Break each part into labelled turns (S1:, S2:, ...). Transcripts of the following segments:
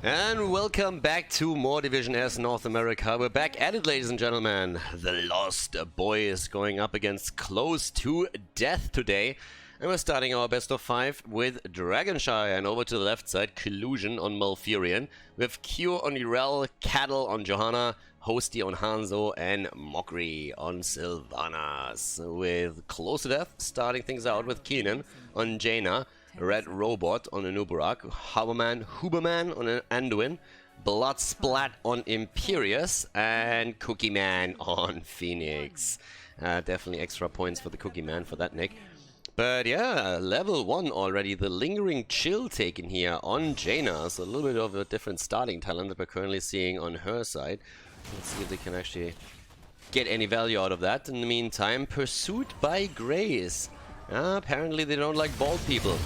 S1: And welcome back to more Division S North America. We're back at it, ladies and gentlemen. The Lost Boys going up against Close to Death today. And we're starting our best of 5 with Dragonshire. And over to the left side, Collusion on Malfurion. We have Q on Urel, Cattle on Johanna, Hosty on Hanzo, and Mockery on Sylvanas. With Close to Death starting things out with Keenan on Jaina, Red Robot on Anubarak, Huberman on Anduin, Bloodsplat on Imperius, and Cookie Man on Phoenix. Definitely extra points for the Cookie Man for that nick. But yeah, level 1 already, the Lingering Chill taken here on Jaina. So a little bit of a different starting talent that we're currently seeing on her side. Let's see if they can actually get any value out of that. In the meantime, Pursued by Grace. Apparently they don't like bald people.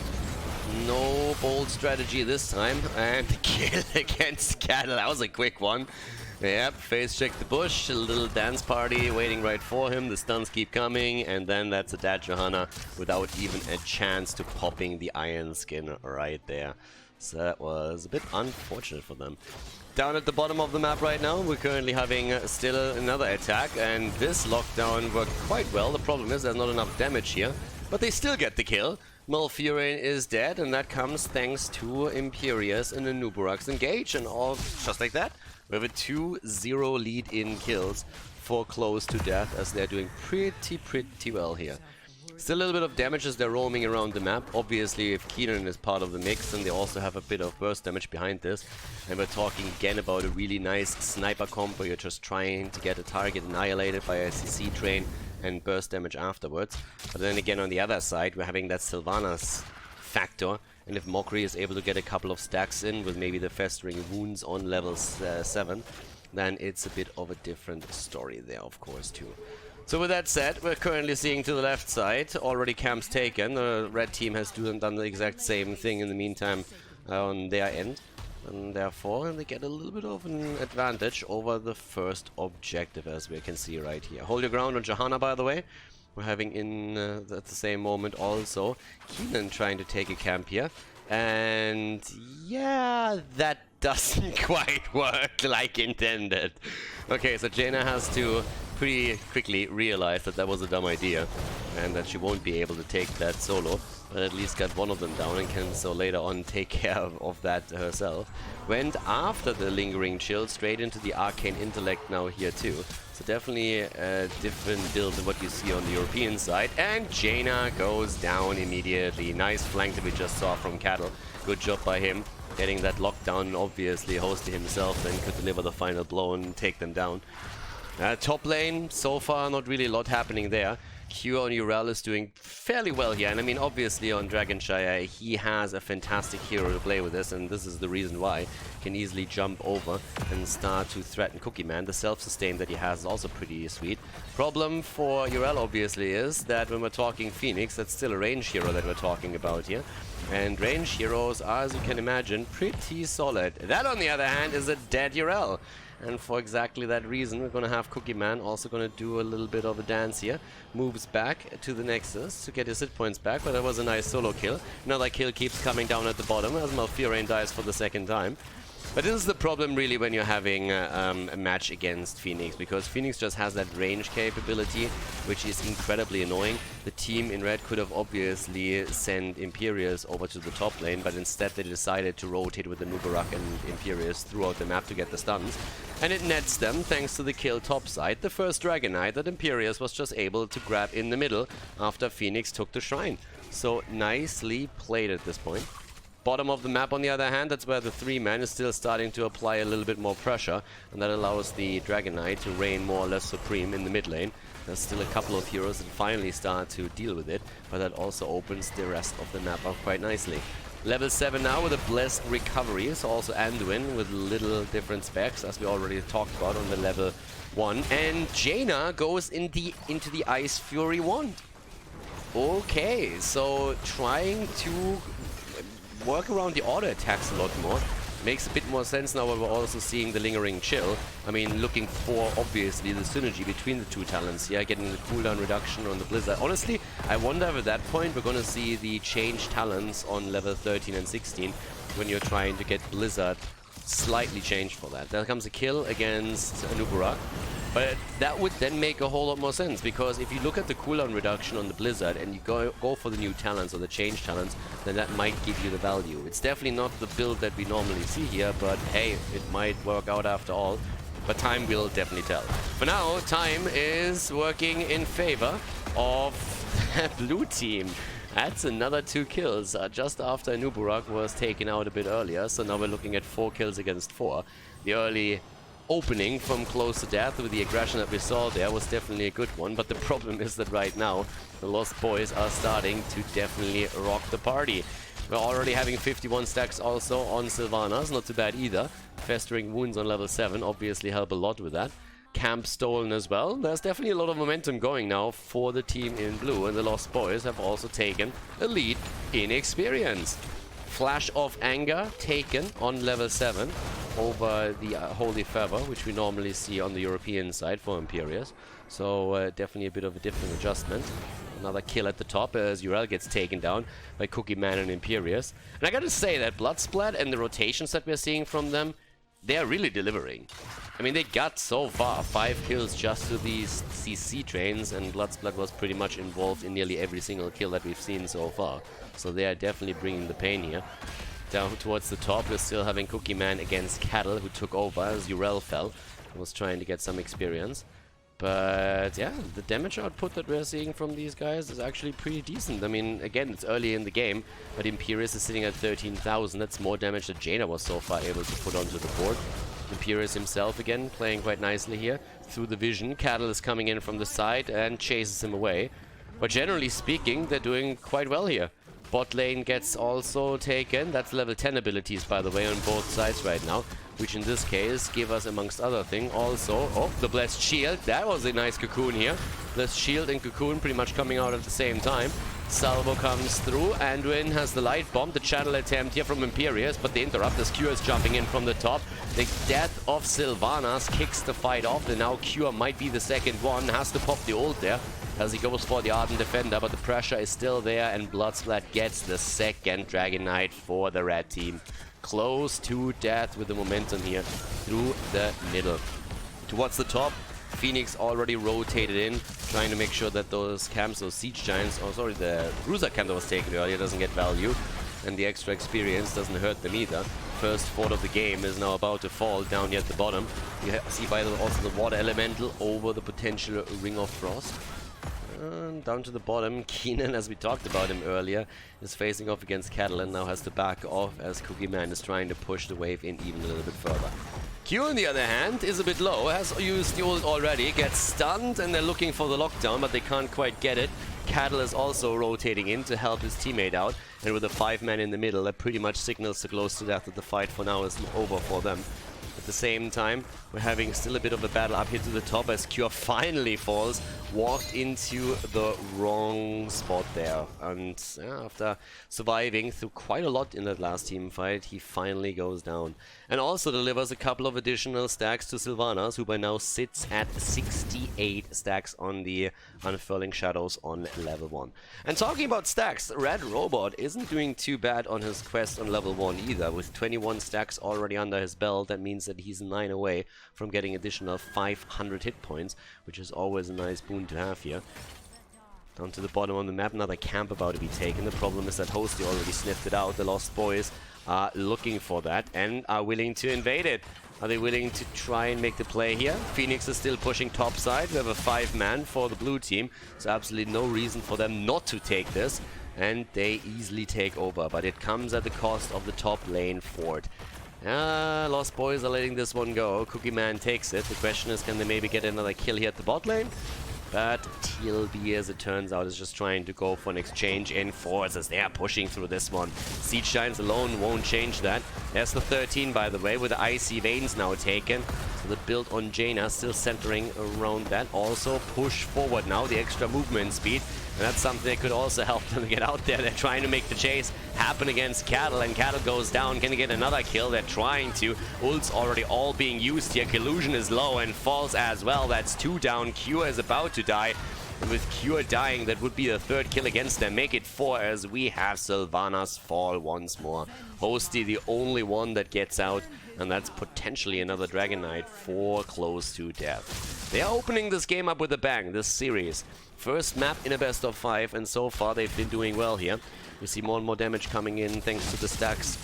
S1: No bold strategy this time. And the kill against Cattle. That was a quick one. Yep, face check the bush. A little dance party waiting right for him. The stuns keep coming. And then that's a dead Johanna without even a chance to popping the Iron Skin right there. So that was a bit unfortunate for them. Down at the bottom of the map right now, we're currently having still another attack. And this lockdown worked quite well. The problem is there's not enough damage here. But they still get the kill. Malfurion is dead, and that comes thanks to Imperius and Anubarak's engage. And all just like that, we have a 2-0 lead in kills for Close to Death, as they're doing pretty well here. Still a little bit of damage as they're roaming around the map. Obviously, if Keenan is part of the mix, then they also have a bit of burst damage behind this. And we're talking again about a really nice sniper comp where you're just trying to get a target annihilated by a CC train and burst damage afterwards. But then again, on the other side, we're having that Sylvanas factor. And if Mockery is able to get a couple of stacks in with maybe the Festering Wounds on level 7, then it's a bit of a different story there, of course, too. So with that said, we're currently seeing to the left side, already camps taken. The red team has done the exact same thing in the meantime on their end. And therefore, they get a little bit of an advantage over the first objective, as we can see right here. Hold your ground on Johanna, by the way. We're having in at the same moment also Keenan trying to take a camp here. And yeah, that doesn't quite work like intended. Okay, so Jaina has to pretty quickly realize that that was a dumb idea and that she won't be able to take that solo. But at least got one of them down and can so later on take care of that herself. Went after the Lingering Chill straight into the Arcane Intellect now here too. So definitely a different build than what you see on the European side. And Jaina goes down immediately. Nice flank that we just saw from Cattle. Good job by him. Getting that lockdown, obviously Hosty himself then could deliver the final blow and take them down. Top lane, so far not really a lot happening there. Q on Urel is doing fairly well here, and I mean obviously on Dragonshire he has a fantastic hero to play with this, and this is the reason why he can easily jump over and start to threaten Cookie Man. The self-sustain that he has is also pretty sweet. Problem for Urel obviously is that when we're talking Phoenix, that's still a range hero that we're talking about here. And range heroes are, as you can imagine, pretty solid. That on the other hand is a dead Urel. And for exactly that reason, we're going to have Cookie Man also going to do a little bit of a dance here. Moves back to the Nexus to get his hit points back, but that was a nice solo kill. Another kill keeps coming down at the bottom as Malfurion dies for the second time. But this is the problem really when you're having a match against Phoenix, because Phoenix just has that range capability, which is incredibly annoying. The team in red could have obviously sent Imperius over to the top lane, but instead they decided to rotate with the Anubarak and Imperius throughout the map to get the stuns. And it nets them, thanks to the kill topside, the first Dragon Knight that Imperius was just able to grab in the middle after Phoenix took the shrine. So nicely played at this point. Bottom of the map, on the other hand, that's where the 3-man is still starting to apply a little bit more pressure, and that allows the Dragon Knight to reign more or less supreme in the mid lane. There's still a couple of heroes that finally start to deal with it, but that also opens the rest of the map up quite nicely. Level 7 now with a Blessed Recovery, so also Anduin with little different specs, as we already talked about on the level 1. And Jaina goes into the Ice Fury wand. Okay, so trying to work around the auto attacks a lot more. Makes a bit more sense now when we're also seeing the Lingering Chill. I mean, looking for, obviously, the synergy between the two talents here, getting the cooldown reduction on the Blizzard. Honestly, I wonder if at that point we're going to see the changed talents on level 13 and 16 when you're trying to get Blizzard slightly changed for that. There comes a kill against Anubarak. But that would then make a whole lot more sense, because if you look at the cooldown reduction on the Blizzard and you go for the new talents or the change talents, then that might give you the value. It's definitely not the build that we normally see here, but hey, it might work out after all. But time will definitely tell. For now, time is working in favor of the blue team. That's another 2 kills just after Anubarak was taken out a bit earlier. So now we're looking at 4 kills against 4. The early opening from close to death with the aggression that we saw there was definitely a good one, but the problem is that right now the Lost Boys are starting to definitely rock the party. We're already having 51 stacks also on Sylvanas, not too bad either. Festering wounds on level 7 obviously help a lot with that. Camp stolen as well. There's definitely a lot of momentum going now for the team in blue, and the Lost Boys have also taken a lead in experience. Flash of Anger taken on level 7 over the Holy Feather, which we normally see on the European side for Imperius. So definitely a bit of a different adjustment. Another kill at the top as Urel gets taken down by Cookie Man and Imperius. And I gotta say that Bloodsplat and the rotations that we're seeing from them, they're really delivering. I mean, they got so far 5 kills just to these CC trains, and Bloodsplat was pretty much involved in nearly every single kill that we've seen so far. So they are definitely bringing the pain here. Down towards the top, we're still having Cookie Man against Cattle, who took over as Urel fell. Was trying to get some experience. But yeah, the damage output that we're seeing from these guys is actually pretty decent. I mean, again, it's early in the game, but Imperius is sitting at 13,000. That's more damage that Jaina was so far able to put onto the board. Imperius himself again playing quite nicely here through the vision. Cattle is coming in from the side and chases him away. But generally speaking, they're doing quite well here. Bot lane gets also taken. That's level 10 abilities, by the way, on both sides right now, which in this case give us, amongst other things, also the Blessed Shield. That was a nice cocoon here. Blessed Shield and cocoon pretty much coming out at the same time. Salvo comes through. Anduin has the light bomb. The channel attempt here from Imperius, but the interrupt as Cure is jumping in from the top. The death of Sylvanas kicks the fight off, and now Cure might be the second one. Has to pop the ult there as he goes for the Ardent Defender, but the pressure is still there, and Bloodsplat gets the second Dragon Knight for the red team. Close to death with the momentum here through the middle. Towards the top, Phoenix already rotated in, trying to make sure that those camps, those siege giants, oh sorry, the Bruiser camp that was taken earlier doesn't get value, and the extra experience doesn't hurt them either. First fort of the game is now about to fall down here at the bottom. You see by the also the Water Elemental over the potential Ring of Frost. Down to the bottom, Keenan, as we talked about him earlier, is facing off against Cattle and now has to back off as Cookie Man is trying to push the wave in even a little bit further. Q, on the other hand, is a bit low, has used the ult already, gets stunned, and they're looking for the lockdown, but they can't quite get it. Cattle is also rotating in to help his teammate out, and with a 5-man in the middle, that pretty much signals the close to death that the fight for now is over for them. At the same time, we're having still a bit of a battle up here to the top as Cure finally falls, walked into the wrong spot there. And after surviving through quite a lot in that last team fight, he finally goes down. And also delivers a couple of additional stacks to Sylvanas, who by now sits at 68 stacks on the Unfurling Shadows on level 1. And talking about stacks, Red Robot isn't doing too bad on his quest on level 1 either. With 21 stacks already under his belt, that means that he's 9 away from getting additional 500 hit points, which is always a nice boon to have here. Down to the bottom on the map, another camp about to be taken. The problem is that Hosty already sniffed it out. The Lost Boys are looking for that and are willing to invade it. Are they willing to try and make the play here? Phoenix is still pushing top side. We have a 5-man for the blue team, so absolutely no reason for them not to take this. And they easily take over, but it comes at the cost of the top lane fort. Lost Boys are letting this one go. Cookie Man takes it. The question is, can they maybe get another kill here at the bot lane? But TLB, as it turns out, is just trying to go for an exchange in force as they are pushing through this one. Siege Giants alone won't change that. There's the 13, by the way, with the Icy Veins now taken. So the build on Jaina still centering around that. Also push forward now, the extra movement speed. And that's something that could also help them get out there. They're trying to make the chase happen against Cattle, and Cattle goes down. Can they get another kill? They're trying to. Ults already all being used here. Collusion is low and falls as well. That's 2 down. Q is about to die. And with Cure dying, that would be the third kill against them. Make it 4 as we have Sylvanas fall once more. Hosty the only one that gets out, and that's potentially another Dragon Knight for close to death. They are opening this game up with a bang, this series. First map in a best of 5, and so far they've been doing well here. We see more and more damage coming in thanks to the stacks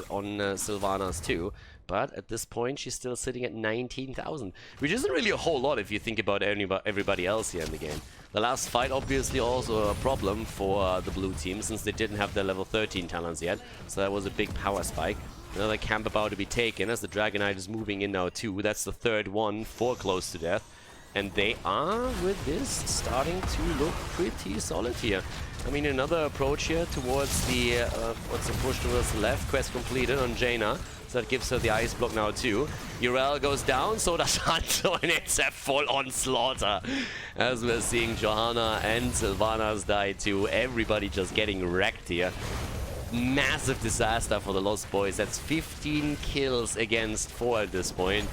S1: on Sylvanas too. But at this point, she's still sitting at 19,000, which isn't really a whole lot if you think about everybody else here in the game. The last fight, obviously, also a problem for the blue team, since they didn't have their level 13 talents yet. So that was a big power spike. Another camp about to be taken as the Dragon Knight is moving in now too. That's the third one for close to death. And they are, with this, starting to look pretty solid here. I mean, another approach here towards the, what's the push towards the left. Quest completed on Jaina. So that gives her the ice block now too. Urel goes down, so does Hanto, and it's a full-on slaughter. As we're seeing Johanna and Sylvanas die too. Everybody just getting wrecked here. Massive disaster for the Lost Boys. That's 15 kills against 4 at this point.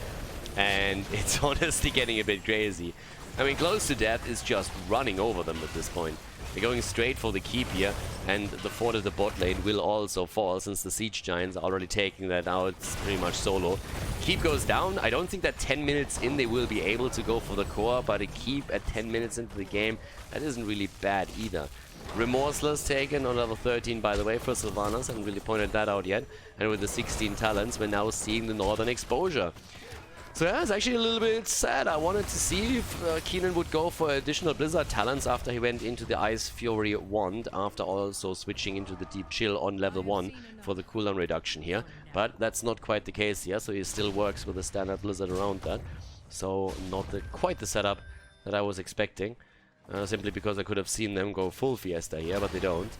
S1: And it's honestly getting a bit crazy. I mean, close to death is just running over them at this point. They're going straight for the keep here, and the fort of the bot lane will also fall since the siege giants are already taking that out. It's pretty much solo. Keep goes down. I don't think that 10 minutes in they will be able to go for the core, but a keep at 10 minutes into the game, that isn't really bad either. Remorseless taken on level 13, by the way, for Sylvanas. I haven't really pointed that out yet. And with the 16 talents, we're now seeing the Northern exposure. So yeah, it's actually a little bit sad. I wanted to see if Keenan would go for additional Blizzard talents after he went into the Ice Fury wand, after also switching into the Deep Chill on level 1 for the cooldown reduction here. But that's not quite the case here, so he still works with the standard Blizzard around that. So not quite the setup that I was expecting. Simply because I could have seen them go full Fiesta here, but they don't.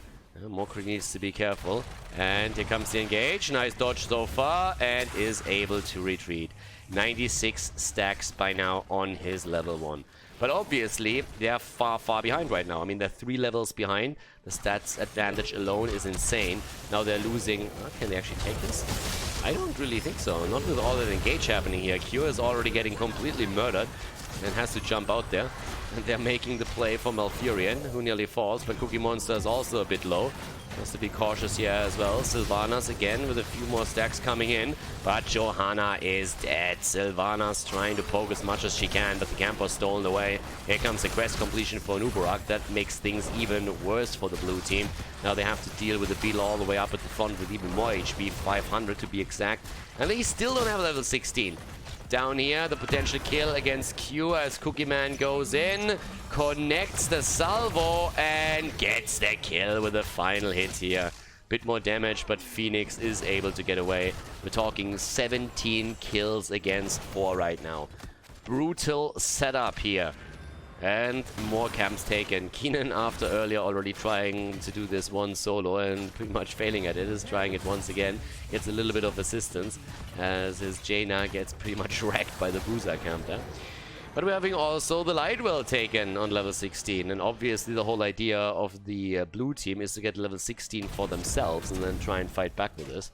S1: Mokri needs to be careful. And here comes the engage. Nice dodge so far, and is able to retreat. 96 stacks by now on his level 1. But obviously, they are far, far behind right now. I mean, they're 3 levels behind. The stats advantage alone is insane. Now they're losing... can they actually take this? I don't really think so. Not with all that engage happening here. Q is already getting completely murdered and has to jump out there. And they're making the play for Malfurion, who nearly falls, but Cookie Monster is also a bit low. Has to be cautious here as well. Sylvanas again with a few more stacks coming in, but Johanna is dead. Sylvanas trying to poke as much as she can, but the camp was stolen away. Here comes the quest completion for Nubarak. That makes things even worse for the blue team. Now they have to deal with the Beetle all the way up at the front with even more HP, 500 to be exact. And they still don't have level 16. Down here, the potential kill against Q as Cookie Man goes in, connects the salvo, and gets the kill with the final hit here. Bit more damage, but Phoenix is able to get away. We're talking 17 kills against 4 right now. Brutal setup here. And more camps taken. Keenan, after earlier already trying to do this one solo and pretty much failing at it, is trying it once again. Gets a little bit of assistance as his Jaina gets pretty much wrecked by the Bruiser camp there. But we're having also the Lightwell taken on level 16. And obviously the whole idea of the blue team is to get level 16 for themselves and then try and fight back with this.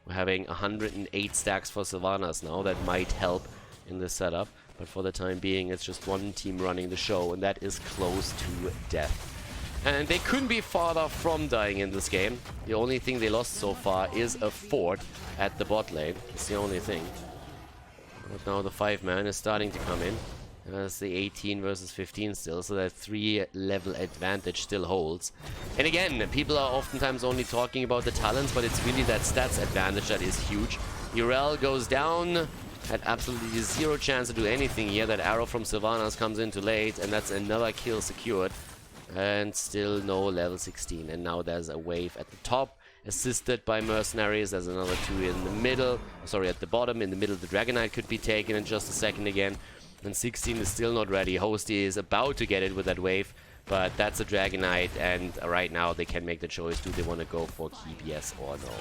S1: We're having 108 stacks for Sylvanas now. That might help in this setup. But for the time being, it's just one team running the show, and that is close to death. And they couldn't be farther from dying in this game. The only thing they lost so far is a fort at the bot lane. It's the only thing. But now the 5-man is starting to come in. That's the 18 versus 15 still, so that 3-level advantage still holds. And again, people are oftentimes only talking about the talents, but it's really that stats advantage that is huge. Urel goes down. Had absolutely zero chance to do anything here. That arrow from Sylvanas comes in too late, and that's another kill secured. And still no level 16. And now there's a wave at the top, assisted by mercenaries. There's another 2 in the middle. Sorry, at the bottom. In the middle, the Dragon Knight could be taken in just a second again. And 16 is still not ready. Hosty is about to get it with that wave, but that's a Dragon Knight, and right now they can make the choice. Do they want to go for keep, yes or no?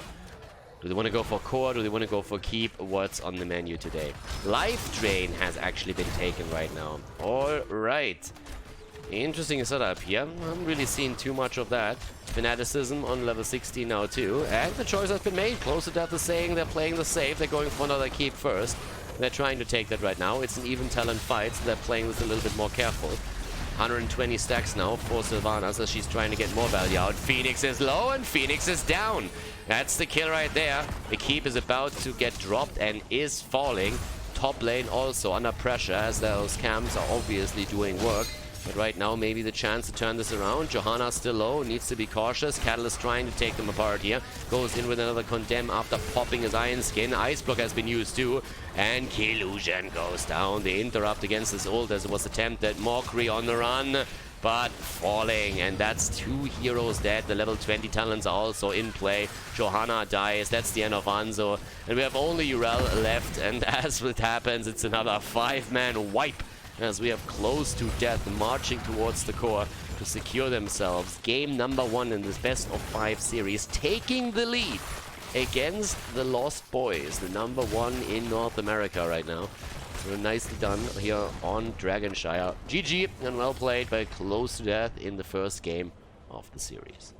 S1: Do they want to go for core? Do they want to go for keep? What's on the menu today? Life Drain has actually been taken right now. Alright. Interesting setup here. I haven't really seen too much of that. Fanaticism on level 16 now too. And the choice has been made. Close to Death is saying they're playing the safe. They're going for another keep first. They're trying to take that right now. It's an even talent fight, so they're playing this a little bit more careful. 120 stacks now for Sylvanas as she's trying to get more value out. Phoenix is low and Phoenix is down. That's the kill right there. The keep is about to get dropped and is falling. Top lane also under pressure as those camps are obviously doing work. But right now, maybe the chance to turn this around. Johanna still low, needs to be cautious. Catalyst trying to take them apart here. Goes in with another Condemn after popping his Iron Skin. Ice Block has been used too. And Killusion goes down. The interrupt against his ult as it was attempted. Mockery on the run, but falling. And that's 2 heroes dead. The level 20 talents are also in play. Johanna dies. That's the end of Hanzo. And we have only Urel left. And as it happens, it's another 5-man wipe, as we have close to death marching towards the core to secure themselves game number 1 in this best of 5 series, taking the lead against the Lost Boys, the number 1 in North America right now. So nicely done here on Dragonshire. GG and well played, but close to death in the first game of the series.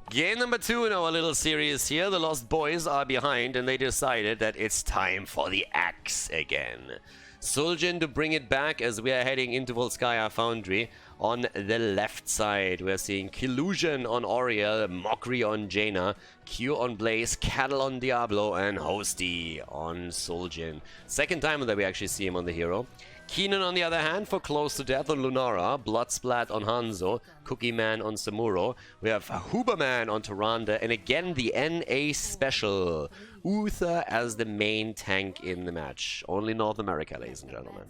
S1: Game number 2 in our little series here. The Lost Boys are behind and they decided that it's time for the axe again. Sul'jin to bring it back as we are heading into Volskaya Foundry. On the left side, we're seeing Killusion on Oriel, Mockery on Jaina, Q on Blaze, Cattle on Diablo, and Hosty on Sul'jin. Second time that we actually see him on the hero. Keenan, on the other hand, for Close to Death on Lunara, Bloodsplat on Hanzo, Cookie Man on Samuro. We have Huberman on Tyrande, and again the NA special, Uther as the main tank in the match. Only North America, ladies and gentlemen.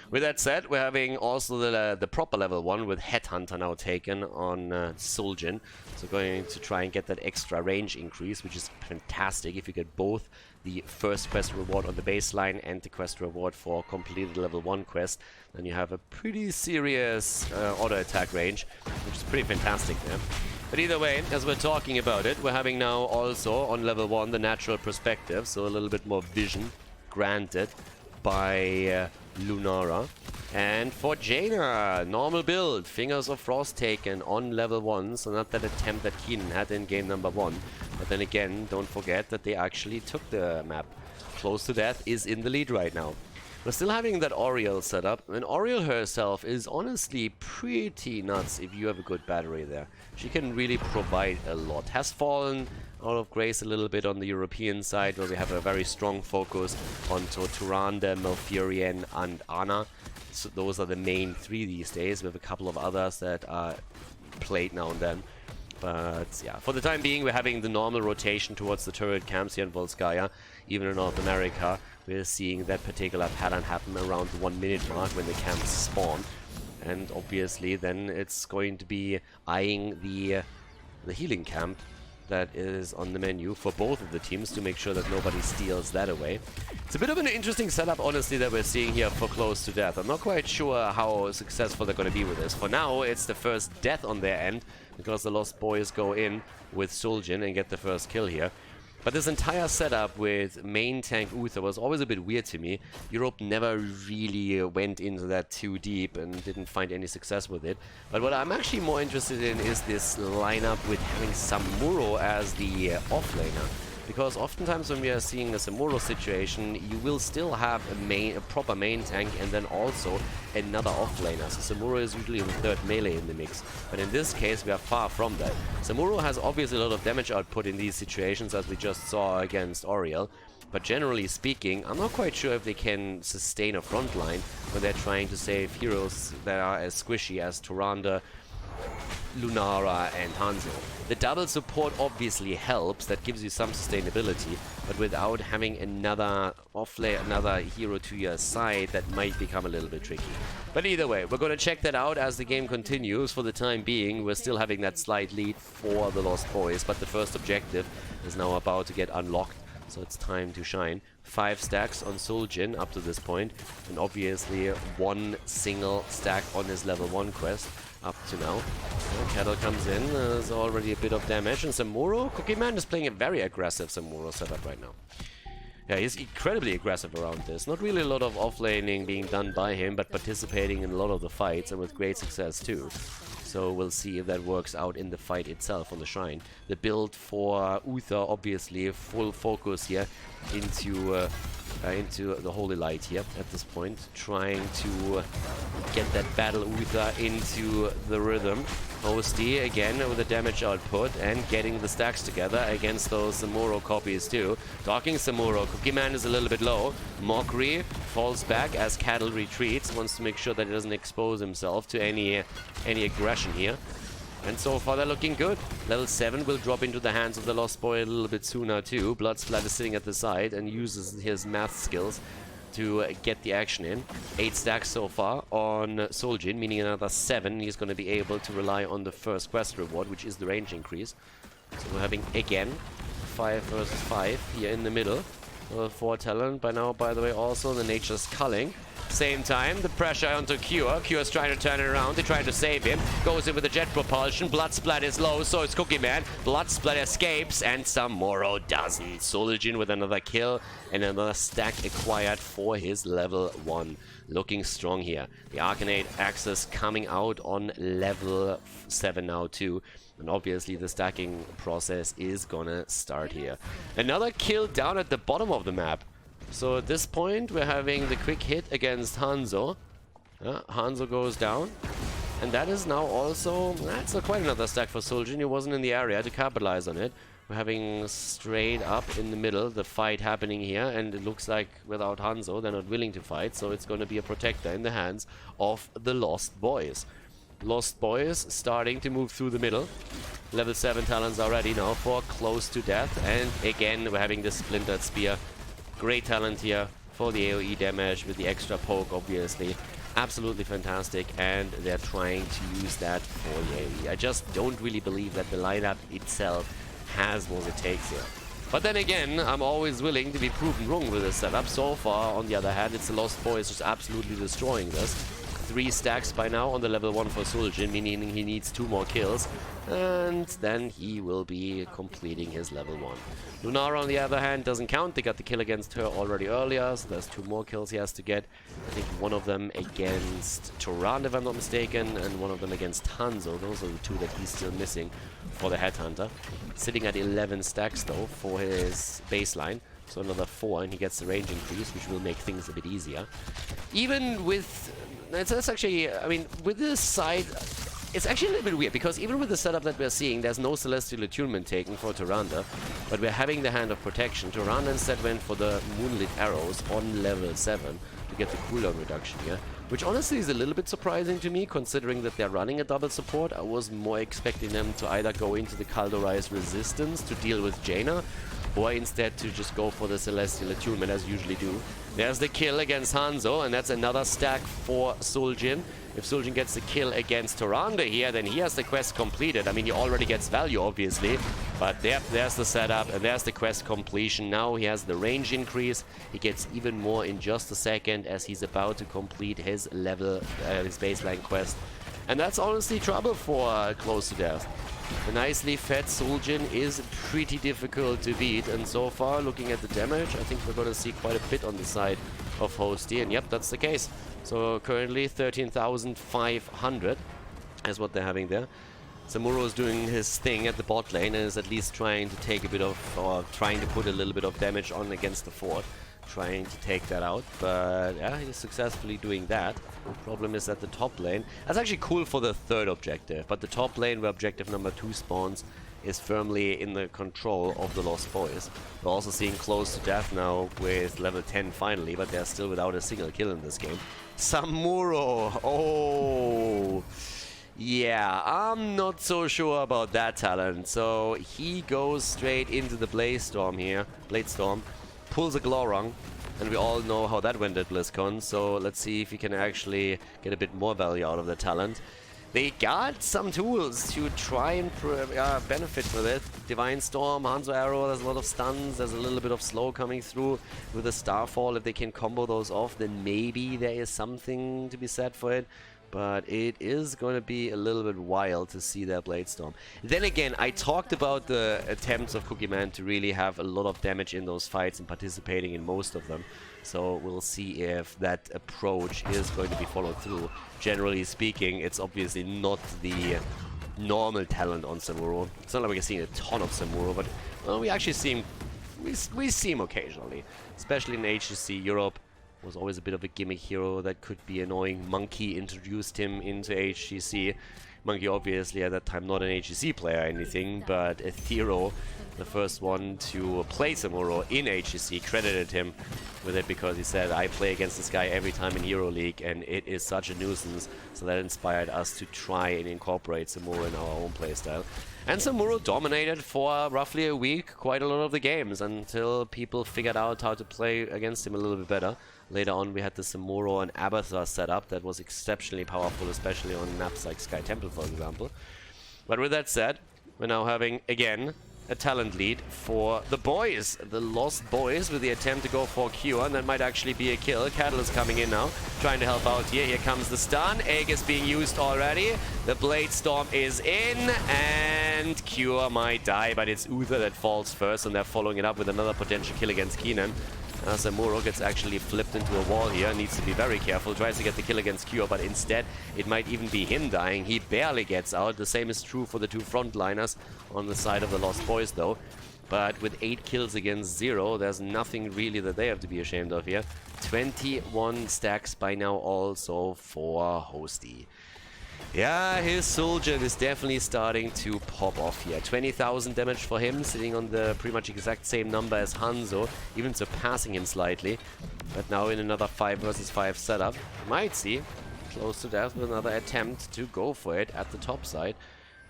S1: With that said, we're having also the proper level 1 with Headhunter now taken on Sul'jin. So going to try and get that extra range increase, which is fantastic if you get both the first quest reward on the baseline and the quest reward for completed level 1 quest. Then you have a pretty serious auto attack range, which is pretty fantastic there. But either way, as we're talking about it, we're having now also on level 1 the natural perspective, so a little bit more vision granted by Lunara. And for Jaina, normal build, Fingers of Frost taken on level 1, so not that attempt that Keenan had in game number 1. But then again, don't forget that they actually took the map. Close to Death is in the lead right now. We're still having that Oriel set up, and Oriel herself is honestly pretty nuts if you have a good battery there. She can really provide a lot. Has fallen out of grace a little bit on the European side, where we have a very strong focus on Tyrande, Malfurion, and Ana. So those are the main 3 these days. We have a couple of others that are played now and then. But yeah, for the time being, we're having the normal rotation towards the turret camps here in Volskaya. Even in North America, we're seeing that particular pattern happen around the 1 minute mark when the camps spawn. And obviously then it's going to be eyeing the healing camp that is on the menu for both of the teams to make sure that nobody steals that away. It's a bit of an interesting setup, honestly, that we're seeing here for Close to Death. I'm not quite sure how successful they're going to be with this. For now, it's the first death on their end, because the Lost Boys go in with Sul'jin and get the first kill here. But this entire setup with main tank Uther was always a bit weird to me. Europe never really went into that too deep and didn't find any success with it. But what I'm actually more interested in is this lineup with having Samuro as the offlaner. Because oftentimes when we are seeing a Samuro situation, you will still have a proper main tank and then also another offlaner. So Samuro is usually the third melee in the mix. But in this case, we are far from that. Samuro has obviously a lot of damage output in these situations, as we just saw against Oriel. But generally speaking, I'm not quite sure if they can sustain a front line when they're trying to save heroes that are as squishy as Tyrande, Lunara and Hanzo. The double support obviously helps, that gives you some sustainability, but without having another hero to your side, that might become a little bit tricky. But either way, we're going to check that out as the game continues. For the time being, we're still having that slight lead for the Lost Boys, but the first objective is now about to get unlocked, so it's time to shine. 5 stacks on Sul'jin up to this point, and obviously 1 single stack on his level 1 quest up to now. Cattle comes in, there's already a bit of damage, and Samuro, Cookie Man is playing a very aggressive Samuro setup right now. Yeah, he's incredibly aggressive around this. Not really a lot of offlaning being done by him, but participating in a lot of the fights, and with great success too. So we'll see if that works out in the fight itself on the Shrine. The build for Uther, obviously, full focus here into the Holy Light here at this point. Trying to get that Battle Uther into the rhythm. Hosty again with the damage output and getting the stacks together against those Samuro copies too. Talking Samuro, Cookie Man is a little bit low. Mockery falls back as Cattle retreats, wants to make sure that he doesn't expose himself to any aggression here. And so far they're looking good. Level 7 will drop into the hands of the Lost Boy a little bit sooner too. Bloodsplat is sitting at the side and uses his math skills to get the action in. 8 stacks so far on Soljin, meaning another 7. He's going to be able to rely on the first quest reward, which is the range increase. So we're having, again, 5 versus 5 here in the middle. 4 talent by now, by the way, also the Nature's Culling. Same time, the pressure onto Cure. Cure's trying to turn it around. They're trying to save him. Goes in with the jet propulsion. Bloodsplat is low, so is Cookie Man. Bloodsplat escapes, and Samuro doesn't. Soljin with another kill and another stack acquired for his level 1. Looking strong here. The Arcanate Axis coming out on level 7 now too. And obviously the stacking process is gonna start here. Another kill down at the bottom of the map. So at this point, we're having the quick hit against Hanzo. Hanzo goes down. And that is now also... That's quite another stack for Soljin. He wasn't in the area to capitalize on it. We're having straight up in the middle the fight happening here. And it looks like without Hanzo, they're not willing to fight. So it's going to be a protector in the hands of the Lost Boys. Lost Boys starting to move through the middle. Level 7 talents are ready now for Close to Death. And again, we're having the Splintered Spear. Great talent here for the AoE damage with the extra poke, obviously. Absolutely fantastic, and they're trying to use that for the AoE. I just don't really believe that the lineup itself has what it takes here. But then again, I'm always willing to be proven wrong with this setup. So far, on the other hand, it's the Lost Boys just absolutely destroying this. 3 stacks by now on the level 1 for Soljin, meaning he needs 2 more kills. And then he will be completing his level 1. Lunara, on the other hand, doesn't count. They got the kill against her already earlier, so there's 2 more kills he has to get. I think one of them against Turan, if I'm not mistaken, and one of them against Hanzo. Those are the 2 that he's still missing for the Headhunter. Sitting at 11 stacks, though, for his baseline. So another 4, and he gets the range increase, which will make things a bit easier. Even with... That's actually... I mean, with this side... It's actually a little bit weird, because even with the setup that we're seeing, there's no Celestial Attunement taken for Tyrande, but we're having the Hand of Protection. Tyrande instead went for the Moonlit Arrows on level 7 to get the cooldown reduction here, which honestly is a little bit surprising to me, considering that they're running a double support. I was more expecting them to either go into the Khaldorized Resistance to deal with Jaina, or instead to just go for the Celestial Attunement as usually do. There's the kill against Hanzo, and that's another stack for Soljin. If Soljin gets the kill against Tyrande here, then he has the quest completed. I mean, he already gets value, obviously, but there's the setup, and there's the quest completion. Now he has the range increase. He gets even more in just a second as he's about to complete his level, his baseline quest. And that's honestly trouble for Close to Death. The nicely fed Soljin is pretty difficult to beat, and so far, looking at the damage, I think we're going to see quite a bit on the side of Hosty, and yep, that's the case. So currently 13,500 is what they're having there. Samuro is doing his thing at the bot lane and is at least trying to take a bit of, or trying to put a little bit of damage on against the fort. Trying to take that out, but yeah, he's successfully doing that. The problem is that the top lane, that's actually cool for the 3rd objective, but the top lane where objective number 2 spawns is firmly in the control of the Lost Boys. We're also seeing Close to Death now with level 10 finally, but they're still without a single kill in this game. Samuro! Oh! Yeah, I'm not so sure about that talent. So he goes straight into the Bladestorm here. Bladestorm. Pulls a Glorong, and we all know how that went at BlizzCon, so let's see if we can actually get a bit more value out of the talent. They got some tools to try and benefit with it. Divine Storm, Hanzo Arrow, there's a lot of stuns, there's a little bit of slow coming through with the Starfall. If they can combo those off, then maybe there is something to be said for it. But it is going to be a little bit wild to see that Blade Storm. Then again, I talked about the attempts of Cookie Man to really have a lot of damage in those fights and participating in most of them. So we'll see if that approach is going to be followed through. Generally speaking, it's obviously not the normal talent on Samuro. It's not like we're seeing a ton of Samuro, but well, we actually see him, we see him occasionally. Especially in HGC Europe. Was always a bit of a gimmick hero that could be annoying. Monkey introduced him into HGC. Monkey obviously at that time not an HGC player or anything, but Aethero, the first one to play Samuro in HGC, credited him with it because he said, I play against this guy every time in Hero League and it is such a nuisance. So that inspired us to try and incorporate Samuro in our own playstyle. And Samuro dominated for roughly a week quite a lot of the games until people figured out how to play against him a little bit better. Later on we had the Samuro and Abathar setup that was exceptionally powerful, especially on maps like Sky Temple, for example. But with that said, we're now having, again, a talent lead for the boys, the Lost Boys, with the attempt to go for Cure, and that might actually be a kill. Cattle is coming in now, trying to help out here. Here comes the stun. Egg is being used already. The Blade Storm is in, and Cure might die, but it's Uther that falls first, and they're following it up with another potential kill against Keenan. Samuro gets actually flipped into a wall here, needs to be very careful, tries to get the kill against Cure, but instead it might even be him dying. He barely gets out. The same is true for the two frontliners on the side of the Lost Boys though. But with 8 kills against 0, there's nothing really that they have to be ashamed of here. 21 stacks by now also for Hosty. Yeah, his Soldier is definitely starting to pop off here. 20,000 damage for him, sitting on the pretty much exact same number as Hanzo, even surpassing him slightly. But now in another 5 versus 5 setup, might see close to death with another attempt to go for it at the top side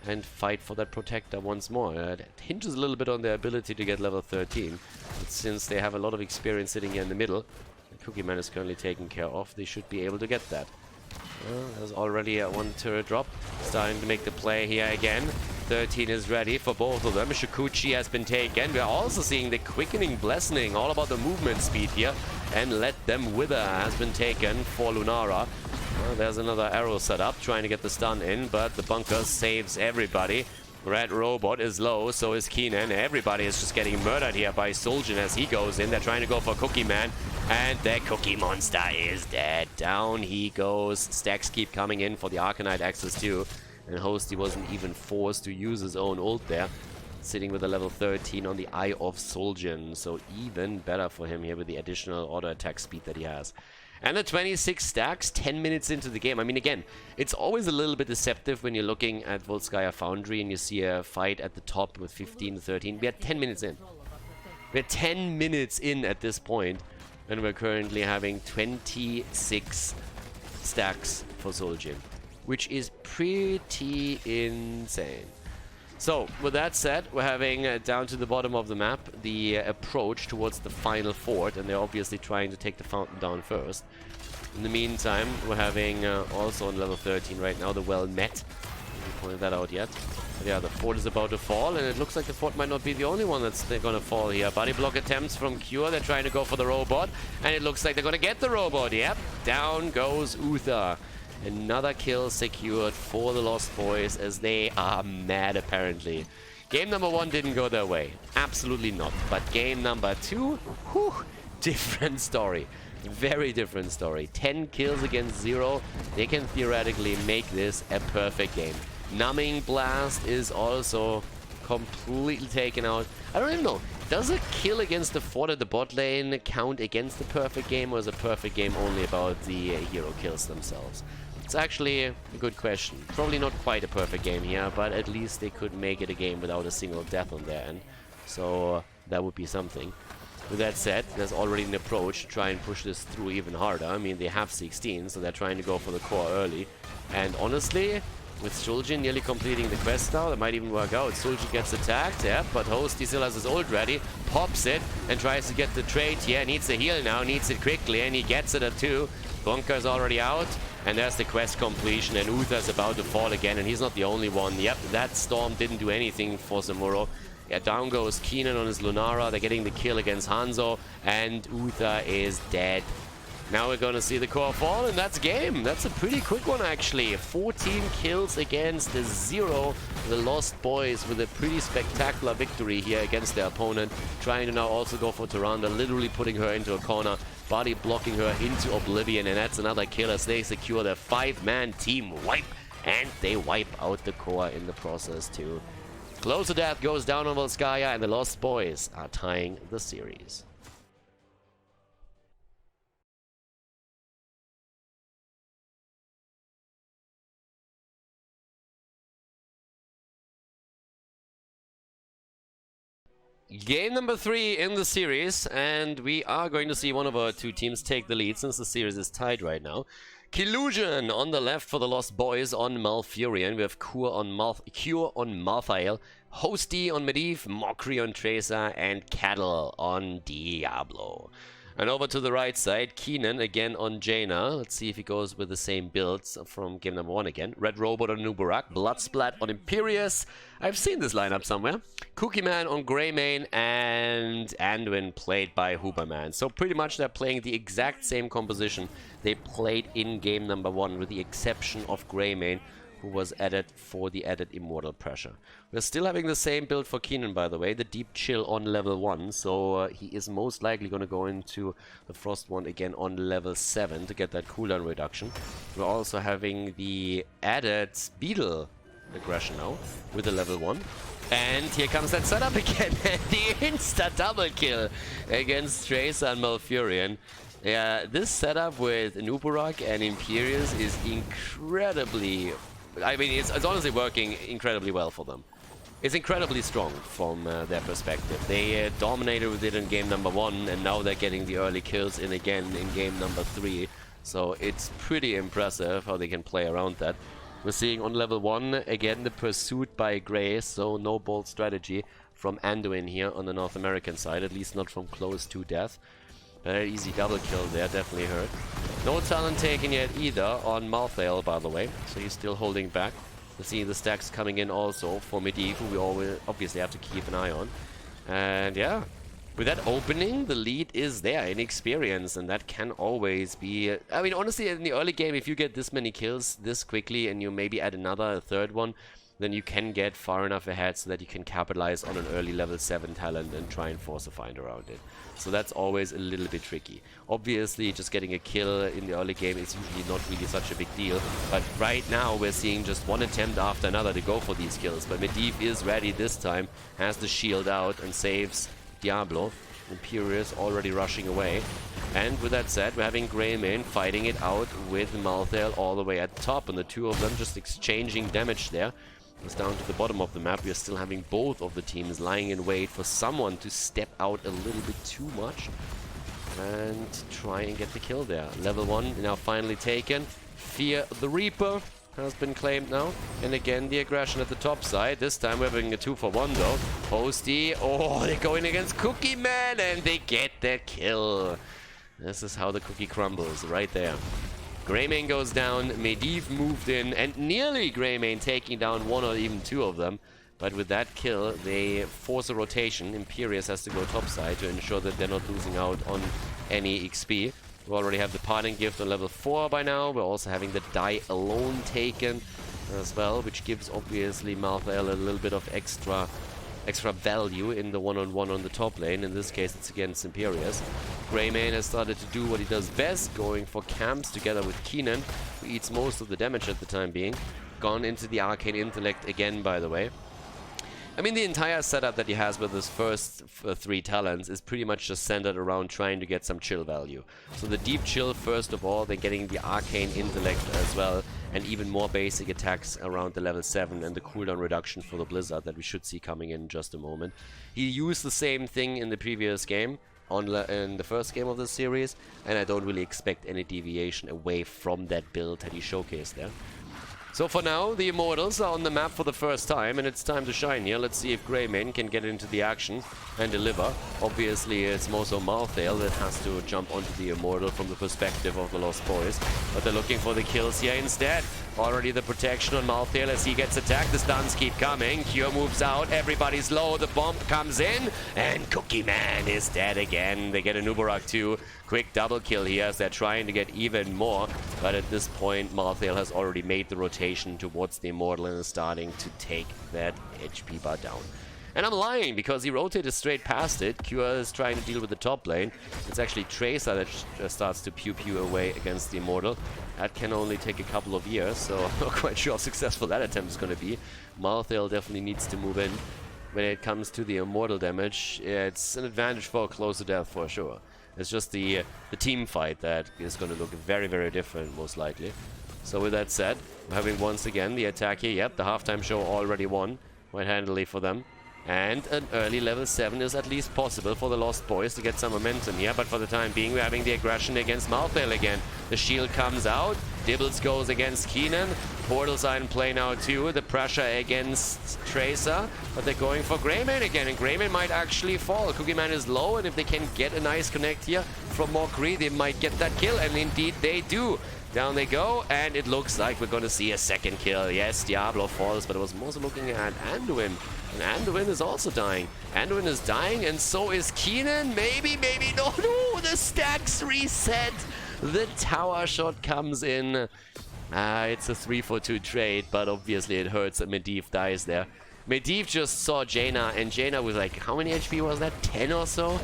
S1: and fight for that Protector once more. It hinges a little bit on their ability to get level 13, but since they have a lot of experience sitting here in the middle, the Cookie Man is currently taken care of, they should be able to get that. There's already a 1 turret drop. Starting to make the play here again. 13 is ready for both of them. Shikuchi has been taken. We're also seeing the quickening blessing, all about the movement speed here. And Let Them Wither has been taken for Lunara. There's another arrow set up, trying to get the stun in, but the bunker saves everybody. Red Robot is low, so is Keenan. Everybody is just getting murdered here by Soljan as he goes in. They're trying to go for Cookie Man, and the Cookie Monster is dead. Down he goes. Stacks keep coming in for the Arcanite access too, and Hosty wasn't even forced to use his own ult there. Sitting with a level 13 on the Eye of Soljan, so even better for him here with the additional auto attack speed that he has. And the 26 stacks, 10 minutes into the game. I mean, again, it's always a little bit deceptive when you're looking at Volskaya Foundry and you see a fight at the top with 15 to 13. We are 10 minutes in. We're 10 minutes in at this point, and we're currently having 26 stacks for Soljan, which is pretty insane. So, with that said, we're having down to the bottom of the map the approach towards the final fort, and they're obviously trying to take the fountain down first. In the meantime, we're having also on level 13 right now the Well Met. I haven't pointed that out yet. But yeah, the fort is about to fall, and it looks like the fort might not be the only one that's gonna fall here. Body block attempts from Cure, they're trying to go for the robot, and it looks like they're gonna get the robot. Yep, down goes Uther. Another kill secured for the Lost Boys as they are mad apparently. Game number 1 didn't go their way. Absolutely not. But game number 2, whew, different story. Very different story. 10 kills against 0. They can theoretically make this a perfect game. Numbing Blast is also completely taken out. I don't even know. Does a kill against the fort at the bot lane count against the perfect game, or is a perfect game only about the hero kills themselves? It's actually a good question. Probably not quite a perfect game here, but at least they could make it a game without a single death on their end. So that would be something. With that said, there's already an approach to try and push this through even harder. I mean, they have 16, so they're trying to go for the core early. And honestly, with Shulgin nearly completing the quest now, that might even work out. Shulgin gets attacked, yeah, but Hosty still has his ult ready, pops it, and tries to get the trade here. Needs a heal now, needs it quickly, and he gets it at 2. Bunker's already out, and there's the quest completion, and Uther's about to fall again, and he's not the only one. Yep, that storm didn't do anything for Samuro. Yeah, down goes Keenan on his Lunara. They're getting the kill against Hanzo, and Uther is dead. Now we're gonna see the core fall, and that's game. That's a pretty quick one, actually. 14 kills against the 0. The Lost Boys with a pretty spectacular victory here against their opponent. Trying to now also go for Tyrande, literally putting her into a corner, body blocking her into oblivion, and that's another kill as they secure their 5-man team wipe. And they wipe out the core in the process, too. Close to Death goes down on Volskaya, and the Lost Boys are tying the series. Game number 3 in the series, and we are going to see one of our two teams take the lead since the series is tied right now. Killusion on the left for the Lost Boys on Malfurion. We have Cure on Malthael, Hosty on Medivh, Mockery on Tracer, and Cattle on Diablo. And over to the right side, Keenan again on Jaina. Let's see if he goes with the same builds from game number 1 again. Red Robot on Nubarak, Bloodsplat on Imperius. I've seen this lineup somewhere. Cookie Man on Greymane, and Anduin played by Huberman. So pretty much they're playing the exact same composition they played in game number 1, with the exception of Greymane, who was added for the added immortal pressure. We're still having the same build for Keenan, by the way, the Deep Chill on level 1, so he is most likely going to go into the Frost one again on level 7 to get that cooldown reduction. We're also having the added Beetle aggression now with the level 1. And here comes that setup again, the insta double kill against Tracer and Malfurion. Yeah, this setup with Nubarak and Imperius is incredibly... I mean, it's honestly working incredibly well for them. It's incredibly strong from their perspective. They dominated with it in game number 1, and now they're getting the early kills in again in game number 3. So it's pretty impressive how they can play around that. We're seeing on level 1 again the pursuit by Grey, so no bold strategy from Anduin here on the North American side, at least not from close to death. Very easy double kill there, definitely hurt. No talent taken yet either on Malthael, by the way, so he's still holding back. We're seeing the stacks coming in also for Medivh, who we always obviously have to keep an eye on. And yeah, with that opening, the lead is there in experience, and that can always be... I mean, honestly, in the early game, if you get this many kills this quickly and you maybe add a third one, then you can get far enough ahead so that you can capitalize on an early level 7 talent and try and force a find around it. So that's always a little bit tricky. Obviously, just getting a kill in the early game is usually not really such a big deal. But right now, we're seeing just one attempt after another to go for these kills. But Medivh is ready this time, has the shield out and saves Diablo. Imperius already rushing away. And with that said, we're having Greymane fighting it out with Malthael all the way at the top. And the two of them just exchanging damage there. It's down to the bottom of the map. We are still having both of the teams lying in wait for someone to step out a little bit too much and try and get the kill there. Level 1 now finally taken. Fear the Reaper has been claimed now. And again, the aggression at the top side. This time we're having a 2-for-1 though. Hosty, oh, they're going against Cookie Man and they get their kill. This is how the cookie crumbles, right there. Greymane goes down, Medivh moved in, and nearly Greymane taking down one or even two of them. But with that kill, they force a rotation. Imperius has to go topside to ensure that they're not losing out on any XP. We already have the Parting Gift on level 4 by now. We're also having the Die Alone taken as well, which gives obviously Malthael a little bit of extra value in the one-on-one on the top lane. In this case, it's against Imperius. Greymane has started to do what he does best, going for camps together with Keenan, who eats most of the damage at the time being. Gone into the Arcane Intellect again, by the way. I mean, the entire setup that he has with his first 3 talents is pretty much just centered around trying to get some chill value. So the Deep Chill first of all, then getting the Arcane Intellect as well, and even more basic attacks around the level 7 and the cooldown reduction for the Blizzard that we should see coming in just a moment. He used the same thing in the previous game, in the first game of the series, and I don't really expect any deviation away from that build that he showcased there. So for now, the Immortals are on the map for the first time, and it's time to shine here. Let's see if Greymane can get into the action and deliver. Obviously, it's more so Malthael that has to jump onto the Immortal from the perspective of the Lost Boys. But they're looking for the kills here instead. Already the protection on Malthael as he gets attacked. The stuns keep coming. Cure moves out. Everybody's low. The bomb comes in. And Cookie Man is dead again. They get a Nubarak too. Quick double kill here as they're trying to get even more. But at this point, Malthael has already made the rotation towards the Immortal and is starting to take that HP bar down. And I'm lying, because he rotated straight past it. Cure is trying to deal with the top lane. It's actually Tracer that starts to pew-pew away against the Immortal. That can only take a couple of years, so I'm not quite sure how successful that attempt is going to be. Malthael definitely needs to move in. When it comes to the Immortal damage, it's an advantage for close to death for sure. It's just the team fight that is going to look very, very different, most likely. So with that said, we're having once again the attack here. Yep, the halftime show already won quite handily for them. And an early level 7 is at least possible for the Lost Boys to get some momentum here. But for the time being, we're having the aggression against Malthael again. The shield comes out. Dibbles goes against Keenan. Portals are in play now too. The pressure against Tracer. But they're going for Greymane again. And Greymane might actually fall. Cookie Man is low. And if they can get a nice connect here from Mokri, they might get that kill. And indeed they do. Down they go, and it looks like we're going to see a second kill. Yes, Diablo falls, but I was also looking at Anduin. And Anduin is also dying. Anduin is dying, and so is Keenan. Maybe, maybe, no, the stacks reset. The tower shot comes in. It's a 3-for-2 trade, but obviously it hurts that Medivh dies there. Medivh just saw Jaina, and Jaina was like, how many HP was that? 10 or so?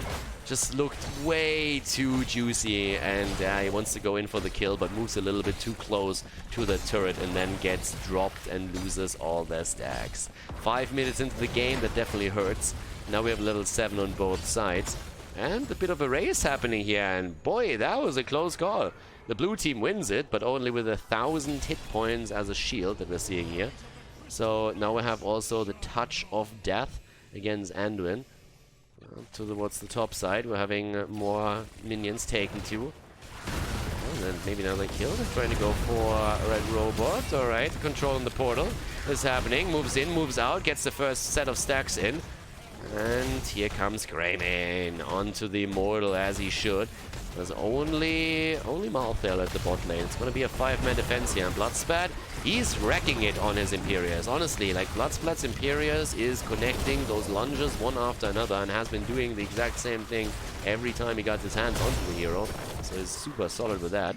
S1: Just looked way too juicy, and he wants to go in for the kill, but moves a little bit too close to the turret and then gets dropped and loses all their stacks. 5 minutes into the game, that definitely hurts. Now we have level 7 on both sides. And a bit of a race happening here, and boy, that was a close call. The blue team wins it, but only with 1,000 hit points as a shield that we're seeing here. So now we have also the touch of death against Anduin. Towards the top side, we're having more minions taken too. And then maybe another kill. They're trying to go for a red robot. Alright, controlling the portal is happening. Moves in, moves out, gets the first set of stacks in. And here comes Greymane onto the Immortal as he should. There's only Malthael at the bot lane. It's going to be a 5-man defense here. And Bloodspat, he's wrecking it on his Imperius. Honestly, like Bloodspat's Imperius is connecting those lunges one after another and has been doing the exact same thing every time he got his hands onto the hero. So he's super solid with that.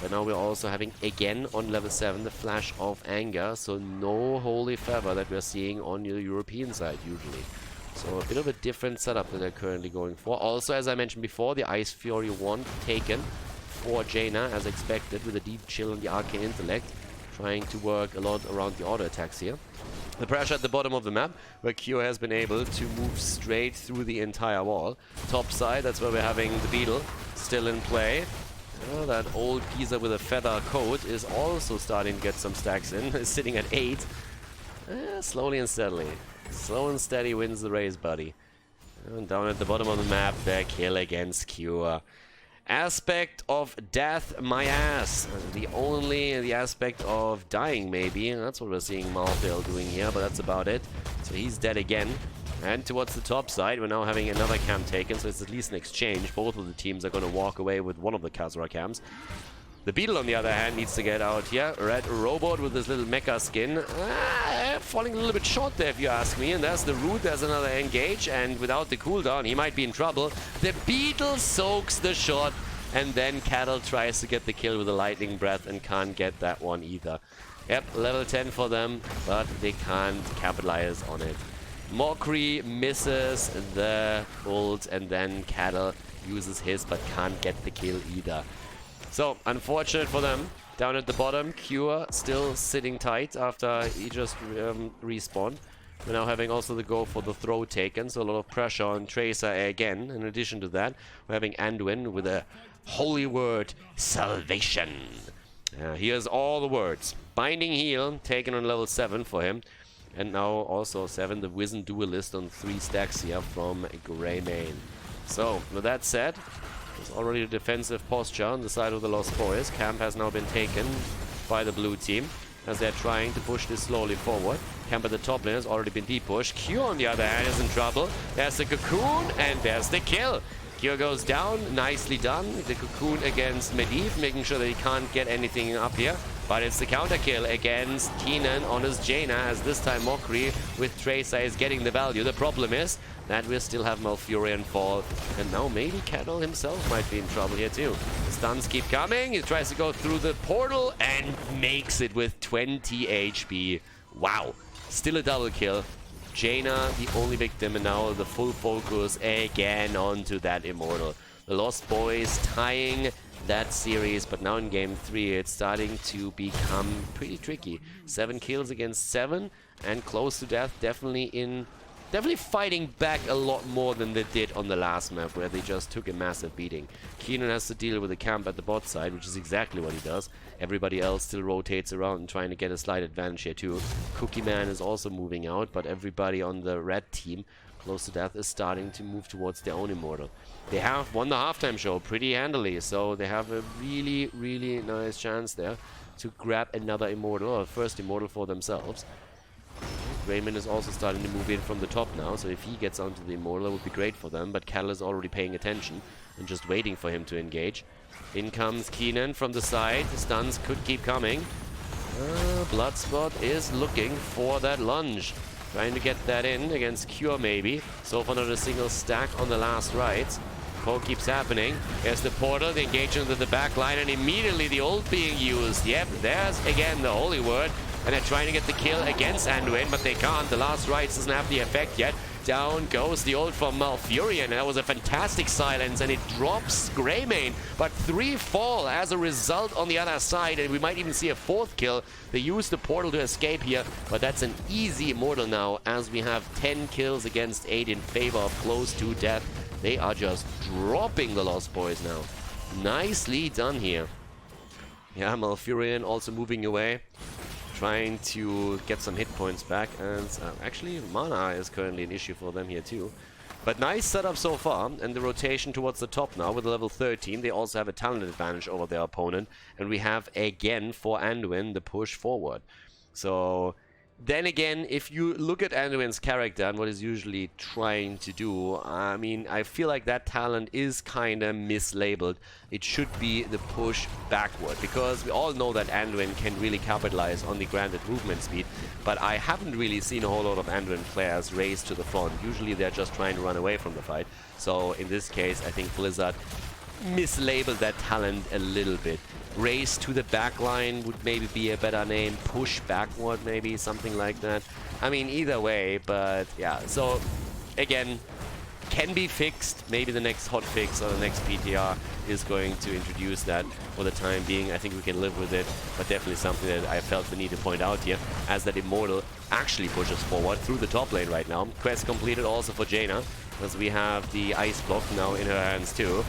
S1: But now we're also having, again, on level 7, the Flash of Anger. So no Holy Feather that we're seeing on the European side usually. So a bit of a different setup that they're currently going for. Also, as I mentioned before, the Ice Fury wand taken for Jaina, as expected, with a deep chill on the Arcane Intellect. Trying to work a lot around the auto attacks here. The pressure at the bottom of the map, where Q has been able to move straight through the entire wall. Top side, that's where we're having the Beetle still in play. Oh, that old geezer with a feather coat is also starting to get some stacks in. Sitting at 8. Slowly and steadily. Slow and steady wins the race, buddy. And down at the bottom of the map, their kill against Cure. Aspect of death, my ass. The aspect of dying, maybe. That's what we're seeing Malthael doing here, but that's about it. So he's dead again. And towards the top side, we're now having another camp taken, so it's at least an exchange. Both of the teams are going to walk away with one of the Khaldor camps. The Beetle, on the other hand, needs to get out here. Red Robot with his little mecha skin. Falling a little bit short there, if you ask me. And there's the root, there's another engage. And without the cooldown, he might be in trouble. The Beetle soaks the shot. And then Cattle tries to get the kill with a lightning breath and can't get that one either. Yep, level 10 for them, but they can't capitalize on it. Mokri misses the ult, and then Cattle uses his, but can't get the kill either. So, unfortunate for them. Down at the bottom, Cure still sitting tight after he just respawned. We're now having also the go for the throw taken, so a lot of pressure on Tracer again. In addition to that, we're having Anduin with a holy word, Salvation. Here's all the words. Binding Heal, taken on level 7 for him. And now also 7, the Wizened Duelist on 3 stacks here from Greymane. So, with that said, there's already a defensive posture on the side of the Lost Boys. Camp has now been taken by the blue team. as they're trying to push this slowly forward. Camp at the top lane has already been depushed. Q, on the other hand, is in trouble. There's the Cocoon, and there's the kill. Q goes down, nicely done. The Cocoon against Medivh, making sure that he can't get anything up here. But it's the counter kill against Keenan on his Jaina, as this time Mockery with Tracer is getting the value. The problem is that we still have Malfurion fall, and now maybe Kettle himself might be in trouble here too. The stuns keep coming, he tries to go through the portal and makes it with 20 HP. Wow, still a double kill. Jaina, the only victim, and now the full focus again onto that Immortal. The Lost Boys tying that series, but now in game 3 it's starting to become pretty tricky. 7 kills against 7 and close to death, definitely fighting back a lot more than they did on the last map, where they just took a massive beating. Keenan has to deal with the camp at the bot side, which is exactly what he does. Everybody else still rotates around and trying to get a slight advantage here too. Cookie Man is also moving out, but everybody on the red team close to death is starting to move towards their own Immortal. They have won the halftime show pretty handily, so they have a really, really nice chance there to grab another Immortal, or first Immortal for themselves. Raymond is also starting to move in from the top now, so if he gets onto the Immortal, it would be great for them, but Cattle is already paying attention and just waiting for him to engage. In comes Keenan from the side. The stuns could keep coming. Bloodspot is looking for that lunge. Trying to get that in against Cure maybe. So far not a single stack on the last rights. Poke keeps happening. There's the portal, the engagement with the back line, and immediately the ult being used. Yep, there's again the holy word. And they're trying to get the kill against Anduin, but they can't. The last rights doesn't have the effect yet. Down goes the ult from Malfurion. That was a fantastic silence, and it drops Greymane. But 3 fall as a result on the other side, and we might even see a 4th kill. They use the portal to escape here, but that's an easy Immortal now, as we have 10 kills against 8 in favor of close to death. They are just dropping the Lost Boys now. Nicely done here. Yeah, Malfurion also moving away, trying to get some hit points back, and actually mana is currently an issue for them here too. But nice setup so far, and the rotation towards the top now with level 13. They also have a talent advantage over their opponent, and we have again for Anduin the push forward. So then again, if you look at Anduin's character and what he's usually trying to do, I mean, I feel like that talent is kind of mislabeled. It should be the push backward, because we all know that Anduin can really capitalize on the granted movement speed, but I haven't really seen a whole lot of Anduin players race to the front. Usually they're just trying to run away from the fight. So in this case, I think Blizzard mislabeled that talent a little bit. Race to the back line would maybe be a better name. Push backward, maybe, something like that. I mean, either way, but yeah. So, again, can be fixed. Maybe the next hotfix or the next PTR is going to introduce that. For the time being, I think we can live with it, but definitely something that I felt the need to point out here, as that Immortal actually pushes forward through the top lane right now. Quest completed also for Jaina, as we have the ice block now in her hands too.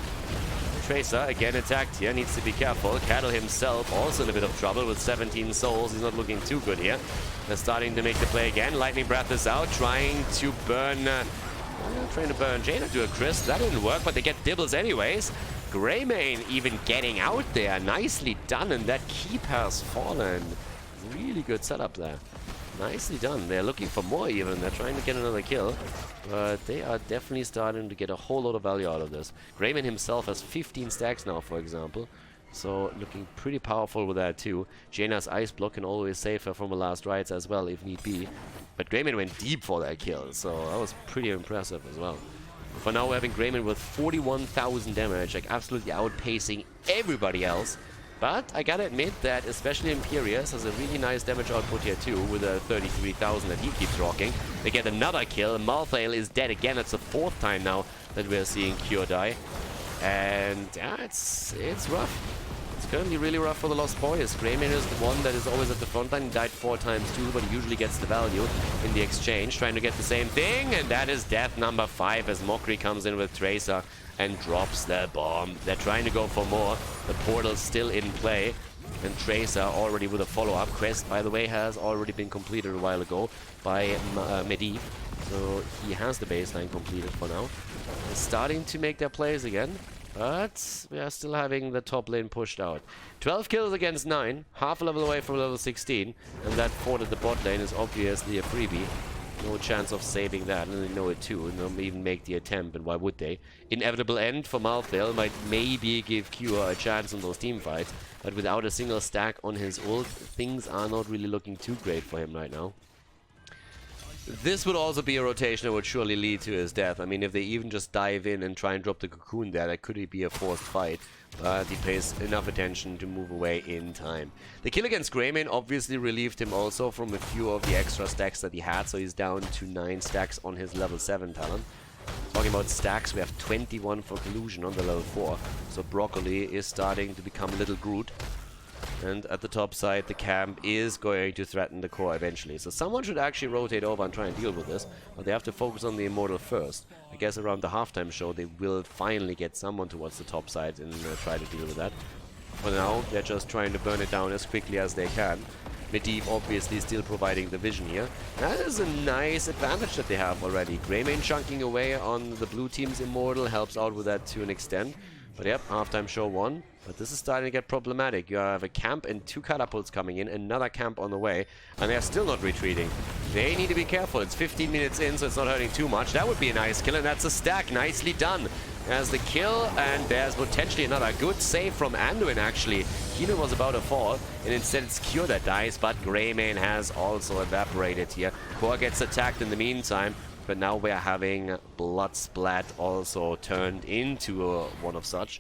S1: Tracer again attacked here, needs to be careful. Cattle himself also in a bit of trouble with 17 souls. He's not looking too good here. They're starting to make the play again. Lightning Breath is out, trying to burn Jaina to a crisp. That didn't work, but they get dibbles anyways. Greymane even getting out there. Nicely done, and that keep has fallen. Really good setup there. Nicely done. They're looking for more even. They're trying to get another kill. But they are definitely starting to get a whole lot of value out of this. Greymane himself has 15 stacks now, for example. So looking pretty powerful with that too. Jaina's ice block can always save her from the last rights as well if need be. But Greymane went deep for that kill. So that was pretty impressive as well. For now we're having Greymane with 41,000 damage. Like absolutely outpacing everybody else. But I gotta admit that especially Imperius has a really nice damage output here too, with a 33,000 that he keeps rocking. They get another kill. Malthael is dead again. It's the 4th time now that we're seeing Cure die. And yeah, it's rough. It's currently really rough for the Lost Boys. Greymane is the one that is always at the front line. He died 4 times too, but he usually gets the value in the exchange. Trying to get the same thing, and that is death number 5 as Mockery comes in with Tracer and drops the bomb. They're trying to go for more. The portal's still in play. And Tracer already with a follow-up quest, by the way, has already been completed a while ago by Medivh. So he has the baseline completed for now. They're starting to make their plays again. But we are still having the top lane pushed out. 12 kills against 9, half a level away from level 16. And that fort at the bot lane is obviously a freebie. No chance of saving that, and they know it too, and they'll even make the attempt, and why would they? Inevitable end for Malthael might maybe give Cure a chance in those team fights, but without a single stack on his ult, things are not really looking too great for him right now. This would also be a rotation that would surely lead to his death. I mean, if they even just dive in and try and drop the cocoon there, that could be a forced fight. But he pays enough attention to move away in time. The kill against Greymane obviously relieved him also from a few of the extra stacks that he had. So he's down to 9 stacks on his level 7 talent. Talking about stacks, we have 21 for Collusion on the level 4. So Broccoli is starting to become Little Groot. And at the top side, the camp is going to threaten the core eventually. So someone should actually rotate over and try and deal with this. But they have to focus on the Immortal first. I guess around the halftime show, they will finally get someone towards the top side and try to deal with that. For now, they're just trying to burn it down as quickly as they can. Medivh obviously still providing the vision here. That is a nice advantage that they have already. Greymane chunking away on the blue team's Immortal helps out with that to an extent. But yep, halftime show 1. But this is starting to get problematic. You have a camp and 2 catapults coming in, another camp on the way, and they're still not retreating. They need to be careful. It's 15 minutes in, so it's not hurting too much. That would be a nice kill, and that's a stack. Nicely done. There's the kill, and there's potentially another good save from Anduin, actually. Keenan was about to fall, and instead it's Cure that dies, but Greymane has also evaporated here. Core gets attacked in the meantime, but now we're having Blood Splat also turned into one of such.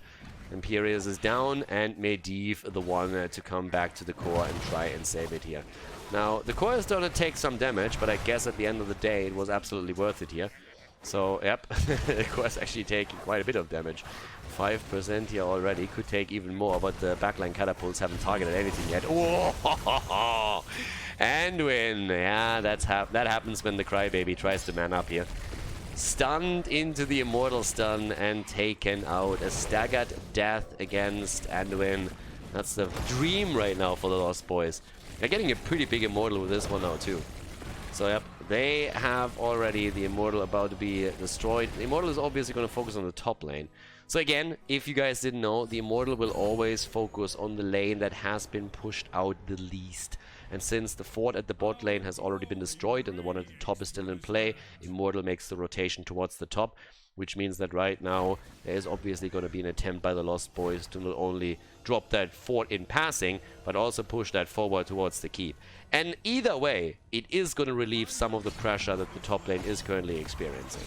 S1: Imperius is down, and Medivh the one to come back to the core and try and save it here. Now, the core is going to take some damage, but I guess at the end of the day it was absolutely worth it here. So, yep, the core is actually taking quite a bit of damage. 5% here already, could take even more, but the backline catapults haven't targeted anything yet. Oh, Anduin, yeah, that happens when the Crybaby tries to man up here. Stunned into the Immortal stun and taken out. A staggered death against Anduin. That's the dream right now for the Lost Boys. They're getting a pretty big Immortal with this one now too. So yep, they have already the Immortal about to be destroyed. The Immortal is obviously going to focus on the top lane. So again, if you guys didn't know, the Immortal will always focus on the lane that has been pushed out the least. And since the fort at the bot lane has already been destroyed and the one at the top is still in play, Immortal makes the rotation towards the top, which means that right now there is obviously going to be an attempt by the Lost Boys to not only drop that fort in passing, but also push that forward towards the keep. And either way, it is going to relieve some of the pressure that the top lane is currently experiencing.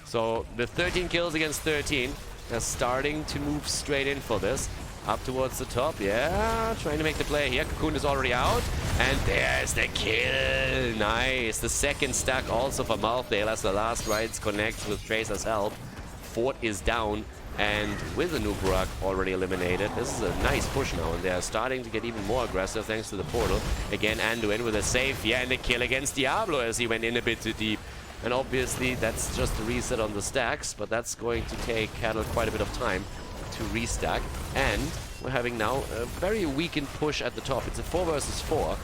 S1: So the 13 kills against 13, they're starting to move straight in for this. Up towards the top, yeah, trying to make the play here. Cocoon is already out, and there's the kill. Nice. The second stack also for Malthael as the last rides connects with Tracer's help. Fort is down, and with the Nuburak already eliminated, this is a nice push now, and they're starting to get even more aggressive thanks to the portal. Again, Anduin with a save, yeah, and a kill against Diablo as he went in a bit too deep. And obviously, that's just a reset on the stacks, but that's going to take Cattle quite a bit of time to restack, and we're having now a very weakened push at the top. It's a 4 versus 4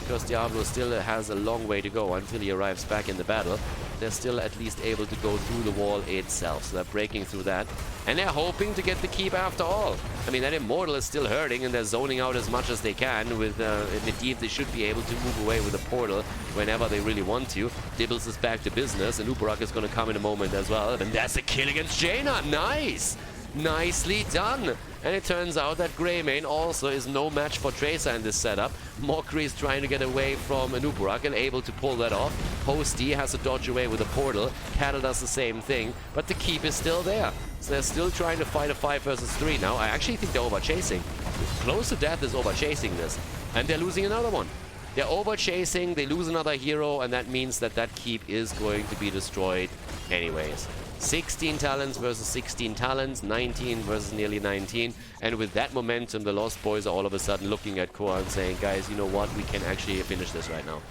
S1: because Diablo still has a long way to go until he arrives back in the battle. They're still at least able to go through the wall itself, so they're breaking through that, and they're hoping to get the keep after all. I mean, that Immortal is still hurting, and they're zoning out as much as they can. With Medivh, they should be able to move away with the portal whenever they really want to. Dibbles is back to business, and Uberak is going to come in a moment as well. And that's a kill against Jaina. Nice! Nicely done! And it turns out that Greymane also is no match for Tracer in this setup. Mokri is trying to get away from Nuburak and able to pull that off. Posty has to dodge away with a portal. Cattle does the same thing, but the keep is still there. So they're still trying to fight a 5 versus 3 now. I actually think they're over-chasing. Close to Death is over-chasing this. And they're losing another one. They're over-chasing, they lose another hero, and that means that that keep is going to be destroyed anyways. 16 talents versus 16 talents, 19 versus nearly 19, and with that momentum, the Lost Boys are all of a sudden looking at Core and saying, guys, you know what, we can actually finish this right now.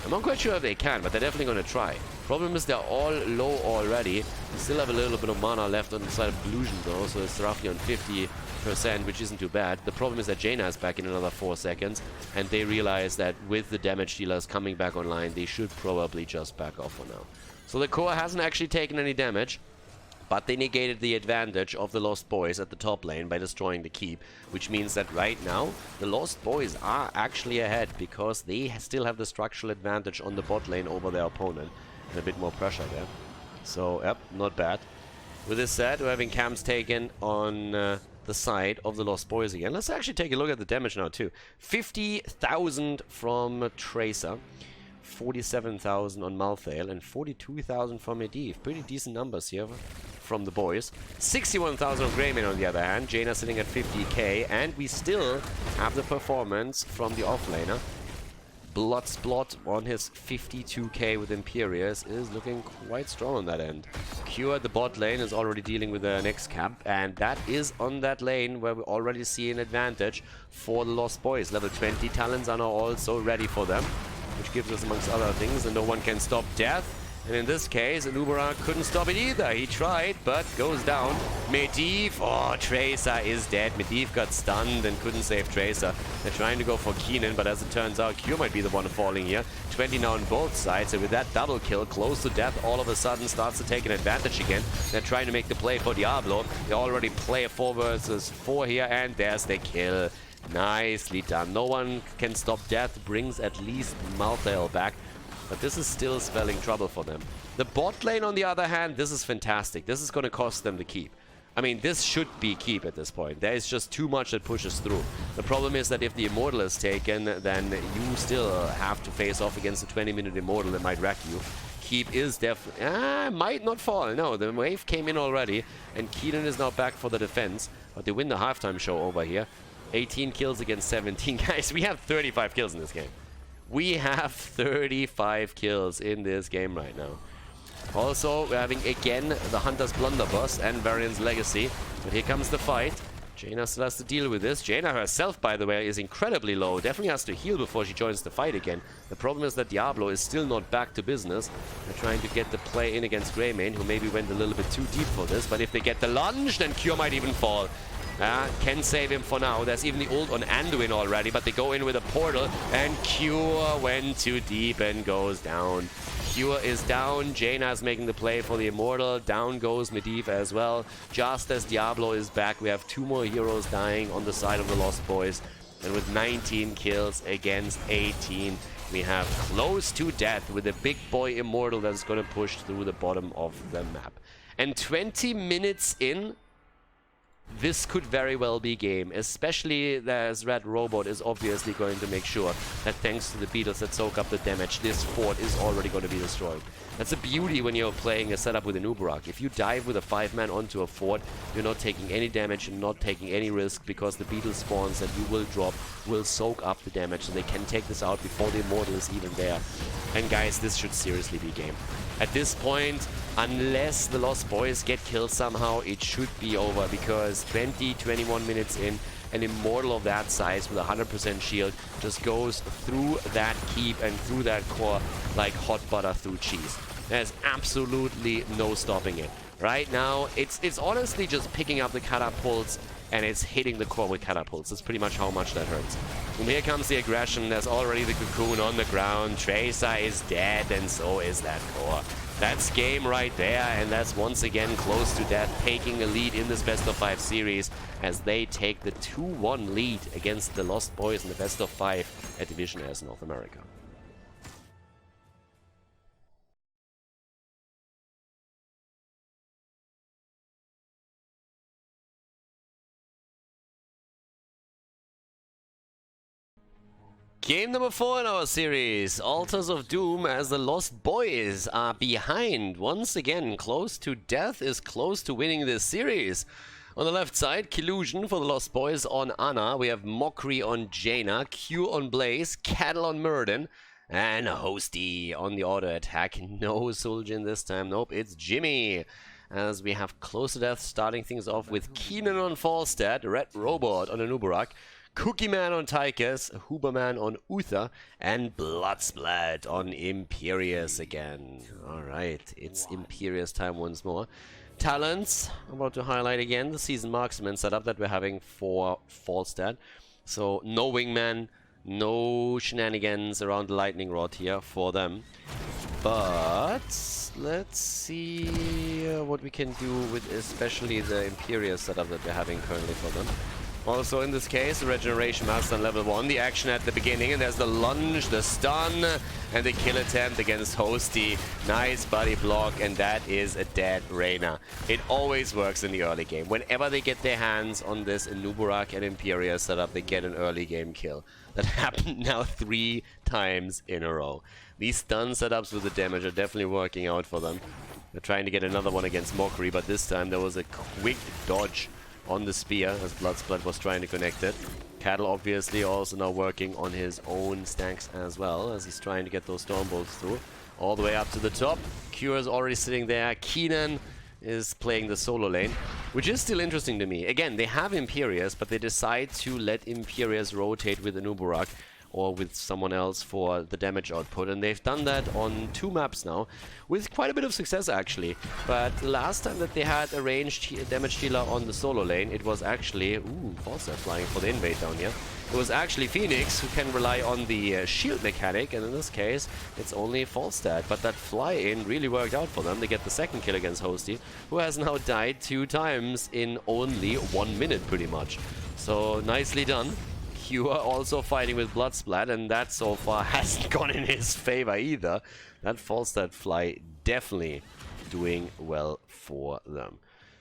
S1: I'm not quite sure if they can, but they're definitely going to try. Problem is they're all low already. They still have a little bit of mana left on the side of Illusion though, so it's roughly on 50%, which isn't too bad. The problem is that Jaina is back in another 4 seconds, and they realize that with the damage dealers coming back online, they should probably just back off for now. So the core hasn't actually taken any damage. but they negated the advantage of the Lost Boys at the top lane by destroying the keep, which means that right now the Lost Boys are actually ahead because they still have the structural advantage on the bot lane over their opponent and a bit more pressure there. So, yep, not bad. With this said, we're having camps taken on the side of the Lost Boys again. Let's actually take a look at the damage now too. 50,000 from Tracer, 47,000 on Malthael, and 42,000 from Medivh. Pretty decent numbers here from the boys. 61,000 on Greymane on the other hand. Jaina sitting at 50k, and we still have the performance from the offlaner. Bloodsplot on his 52k with Imperius is looking quite strong on that end. Cure at the bot lane is already dealing with the next camp, and that is on that lane where we already see an advantage for the Lost Boys. Level 20 talents are now also ready for them, which gives us, amongst other things, and no one can stop death. And in this case, Anubara couldn't stop it either. He tried, but goes down. Medivh, oh, Tracer is dead. Medivh got stunned and couldn't save Tracer. They're trying to go for Keenan, but as it turns out, Q might be the one falling here. 20 now on both sides, and with that double kill, close to death, all of a sudden starts to take an advantage again. They're trying to make the play for Diablo. They already play a 4 versus 4 here, and there's the kill. Nicely done. No one can stop death, brings at least Malthael back. But this is still spelling trouble for them. The bot lane, on the other hand, this is fantastic. This is going to cost them the keep. I mean, this should be keep at this point. There is just too much that pushes through. The problem is that if the Immortal is taken, then you still have to face off against a 20-minute Immortal that might wreck you. Keep is definitely... might not fall. No, the wave came in already, and Keenan is now back for the defense. But they win the halftime show over here. 18 kills against 17. Guys, we have 35 kills in this game. We have 35 kills in this game right now. Also, we're having again the Hunter's Blunderbuss and Varian's Legacy. But here comes the fight. Jaina still has to deal with this. Jaina herself, by the way, is incredibly low. Definitely has to heal before she joins the fight again. The problem is that Diablo is still not back to business. They're trying to get the play in against Greymane, who maybe went a little bit too deep for this. But if they get the lunge, then Cure might even fall. Can save him for now. There's even the ult on Anduin already, but they go in with a portal, and Cure went too deep and goes down. Cure is down. Jaina is making the play for the Immortal. Down goes Medivh as well. Just as Diablo is back, we have 2 more heroes dying on the side of the Lost Boys. And with 19 kills against 18, we have close to death with a big boy Immortal that's going to push through the bottom of the map. And 20 minutes in, this could very well be game, especially as Red Robot is obviously going to make sure that thanks to the beetles that soak up the damage, this fort is already going to be destroyed. That's a beauty when you're playing a setup with an Uberak. If you dive with a 5-man onto a fort, you're not taking any damage and not taking any risk, because the beetle spawns that you will drop will soak up the damage, so they can take this out before the Immortal is even there. And guys, this should seriously be game. At this point, unless the Lost Boys get killed somehow, it should be over, because 21 minutes in, an Immortal of that size with 100% shield just goes through that keep and through that core like hot butter through cheese. There's absolutely no stopping it. Right now, it's honestly just picking up the catapults and it's hitting the core with catapults. That's pretty much how much that hurts. And here comes the aggression. There's already the cocoon on the ground. Tracer is dead, and so is that core. That's game right there, and that's once again close to death, taking a lead in this best of 5 series as they take the 2-1 lead against the Lost Boys in the best of 5 at Division S North America. Game number 4 in our series, Altars of Doom, as the Lost Boys are behind. Once again, close to death is close to winning this series. On the left side, Collusion for the Lost Boys on Ana. We have Mockery on Jaina, Q on Blaze, Cattle on Murden, and Hosty on the auto attack. No Suljin this time, nope, it's Jimmy. As we have close to death starting things off with Keenan on Falstad, Red Robot on Anubarak, Cookie Man on Tychus, Huberman on Uther, and Bloodsplat on Imperius again. Alright, it's Imperius time once more. Talents, I'm about to highlight again the Season Marksman setup that we're having for Falstad. So, no Wingman, No shenanigans around the lightning rod here for them. But let's see what we can do with especially the Imperial setup that we're having currently for them. Also in this case, the Regeneration Master on level 1, the action at the beginning, and there's the lunge, the stun, and the kill attempt against Hosty. Nice body block, and that is a dead Reyna. It always works in the early game. Whenever they get their hands on this Inuburak and Imperial setup, they get an early game kill. That happened now 3 times in a row. These stun setups with the damage are definitely working out for them. They're trying to get another one against Mockery, but this time there was a quick dodge on the spear as Bloodsplat was trying to connect it. Cattle obviously also now working on his own stacks as well as he's trying to get those Stormbolts through. All the way up to the top. Cure is already sitting there. Keenan is playing the solo lane, which is still interesting to me. Again, they have Imperius, but they decide to let Imperius rotate with Inuburak or with someone else for the damage output, and they've done that on 2 maps now with quite a bit of success actually. But last time that they had a ranged damage dealer on the solo lane, it was actually false start flying for the invade down here. It was actually Phoenix who can rely on the shield mechanic, and in this case it's only Falstad. But that fly-in really worked out for them. They get the second kill against Hosty, who has now died 2 times in only 1 minute pretty much. So nicely done. Cure also fighting with Bloodsplat, and that so far hasn't gone in his favor either. That Falstad fly definitely doing well for them.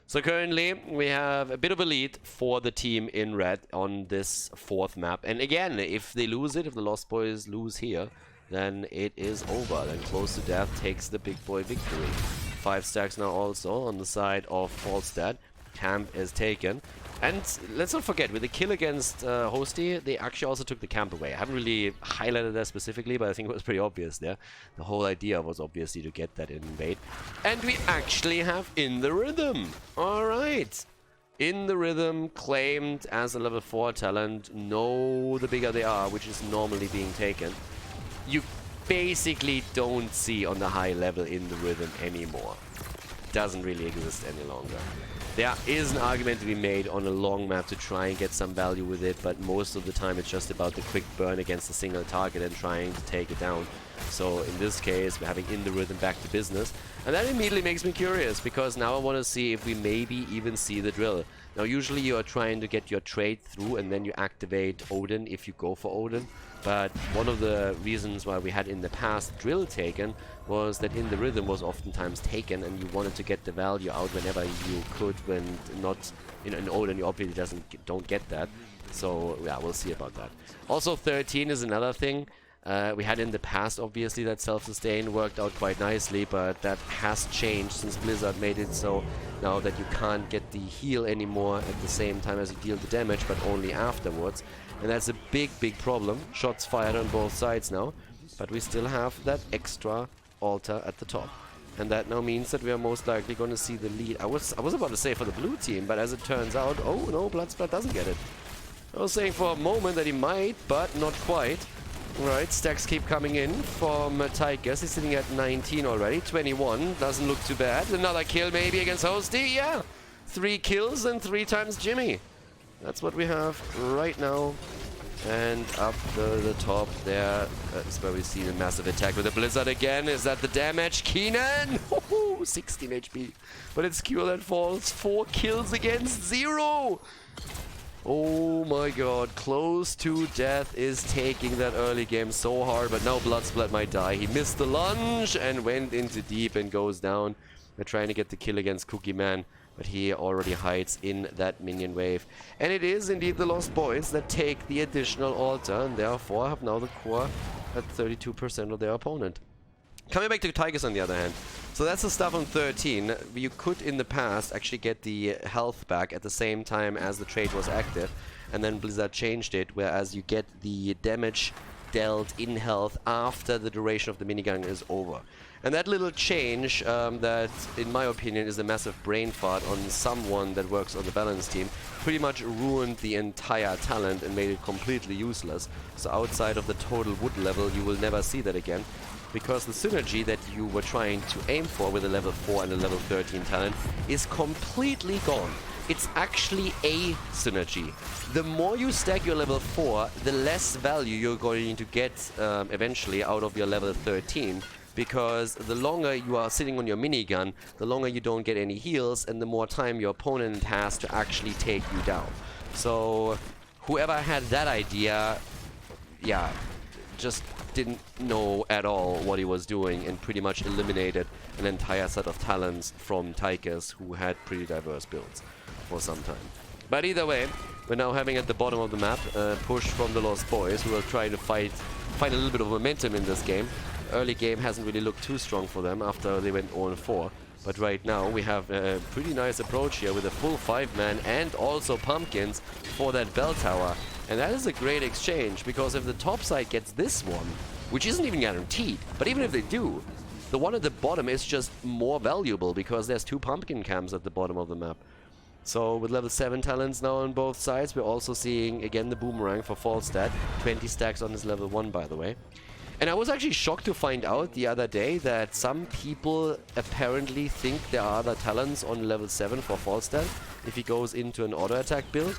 S1: So currently we have a bit of a lead for the team in red on this 4th map. And again, if they lose it, if the Lost Boys lose here, then it is over. Then Close to Death takes the big boy victory. 5 stacks now also on the side of Falstad. Camp is taken. And let's not forget, with the kill against Hosty, they actually also took the camp away. I haven't really highlighted that specifically, but I think it was pretty obvious there. The whole idea was obviously to get that invade. And we actually have In the Rhythm. Alright. In the Rhythm, claimed as a level 4 talent. No, the bigger they are, which is normally being taken. You basically don't see on the high level In the Rhythm anymore. Doesn't really exist any longer. There is an argument to be made on a long map to try and get some value with it, but most of the time it's just about the quick burn against a single target and trying to take it down. So in this case, we're having In the Rhythm back to business. And that immediately makes me curious, because now I want to see if we maybe even see the drill. Now usually you are trying to get your trade through and then you activate Odin if you go for Odin. But one of the reasons why we had in the past drill taken was that In the Rhythm was oftentimes taken and you wanted to get the value out whenever you could, when not in Odin you obviously don't get that. So yeah, we'll see about that. Also 13 is another thing. We had in the past obviously that self-sustain worked out quite nicely, but that has changed since Blizzard made it so now that you can't get the heal anymore at the same time as you deal the damage, but only afterwards. And that's a big problem. Shots fired on both sides now, but we still have that extra altar at the top. And that now means that we are most likely going to see the lead. I was about to say for the blue team, but as it turns out, oh no, Bloodsplat doesn't get it. I was saying for a moment that he might, but not quite. Alright, stacks keep coming in from Tychus. He's sitting at 19 already. 21. Doesn't look too bad. Another kill maybe against Hosty. Yeah! 3 kills and 3 times Jimmy. That's what we have right now. And up the top there is where we see the massive attack with the Blizzard again. Is that the damage? Keenan! 16 HP. But it's Cure that falls. 4 kills against 0! Oh my god, Close to Death is taking that early game so hard, but now Bloodsplat might die. He missed the lunge and went into deep and goes down. They're trying to get the kill against Cookie Man, but he already hides in that minion wave. And it is indeed the Lost Boys that take the additional altar, and therefore have now the core at 32% of their opponent. Coming back to Tigers on the other hand. So that's the stuff on 13. You could in the past actually get the health back at the same time as the trade was active, and then Blizzard changed it, whereas you get the damage dealt in health after the duration of the minigun is over. And that little change, that in my opinion is a massive brain fart on someone that works on the balance team, pretty much ruined the entire talent and made it completely useless. So outside of the total wood level you will never see that again, because the synergy that you were trying to aim for with a level 4 and a level 13 talent is completely gone. it's actually a synergy. The more you stack your level 4, the less value you're going to get eventually out of your level 13. Because the longer you are sitting on your minigun, the longer you don't get any heals, and the more time your opponent has to actually take you down. So whoever had that idea, yeah, just didn't know at all what he was doing and pretty much eliminated an entire set of talents from Tychus, who had pretty diverse builds for some time. But either way, we're now having at the bottom of the map a push from the Lost Boys, who are trying to find a little bit of momentum in this game. Early game hasn't really looked too strong for them after they went 0-4. But right now we have a pretty nice approach here with a full 5-man and also pumpkins for that bell tower. And that is a great exchange, because if the top side gets this one, which isn't even guaranteed, but even if they do, the one at the bottom is just more valuable because there's 2 pumpkin camps at the bottom of the map. So with level 7 talents now on both sides, we're also seeing again the boomerang for Falstad. 20 stacks on his level 1, by the way. And I was actually shocked to find out the other day that some people apparently think there are other talents on level 7 for Falstad if he goes into an auto attack build.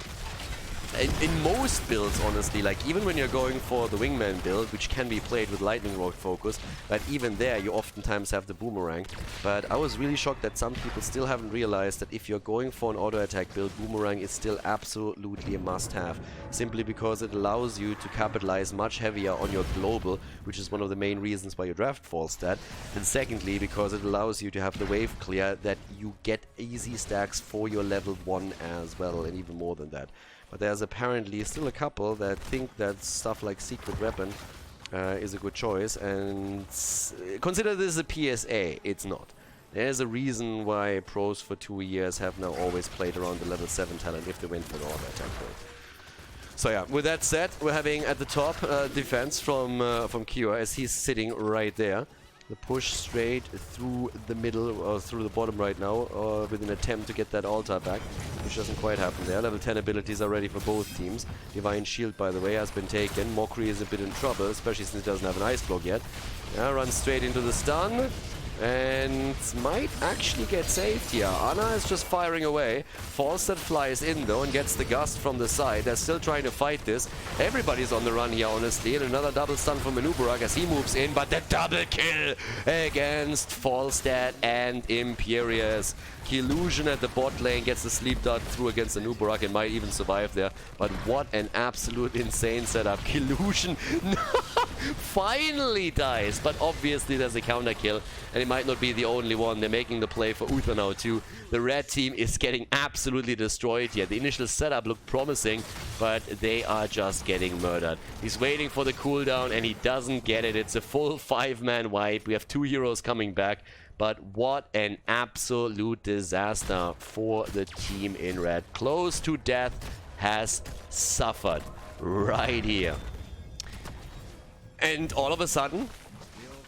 S1: In most builds, honestly, like even when you're going for the wingman build, which can be played with lightning rod focus, but even there you oftentimes have the boomerang. But I was really shocked that some people still haven't realized that if you're going for an auto attack build, boomerang is still absolutely a must-have, simply because it allows you to capitalize much heavier on your global, which is one of the main reasons why you draft Falstad, and secondly because it allows you to have the wave clear that you get easy stacks for your level 1 as well, and even more than that. But there's apparently still a couple that think that stuff like Secret Weapon is a good choice, and consider this a PSA, it's not. There's a reason why pros for 2 years have now always played around the level 7 talent if they went for the auto attack build. So yeah, with that said, we're having at the top defense from Kior as he's sitting right there. The push straight through the middle, or through the bottom right now, with an attempt to get that altar back, which doesn't quite happen there. Level 10 abilities are ready for both teams. Divine Shield, by the way, has been taken. Mokri is a bit in trouble, especially since he doesn't have an Ice Block yet. Yeah, runs straight into the stun, and might actually get saved here. Ana is just firing away. Falstad flies in though and gets the gust from the side. They're still trying to fight this. Everybody's on the run here, honestly. And another double stun from Manubarak as he moves in, but the double kill against Falstad and Imperius. Illusion at the bot lane gets the sleep dart through against Manubarak and might even survive there. But what an absolute insane setup. Illusion finally dies, but obviously there's a counter kill, and it might not be the only one. They're making the play for Uther now too. The red team is getting absolutely destroyed here. The initial setup looked promising, but they are just getting murdered. He's waiting for the cooldown and he doesn't get it. It's a full 5-man wipe. We have 2 heroes coming back, but what an absolute disaster for the team in red. Close to death has suffered right here. And all of a sudden,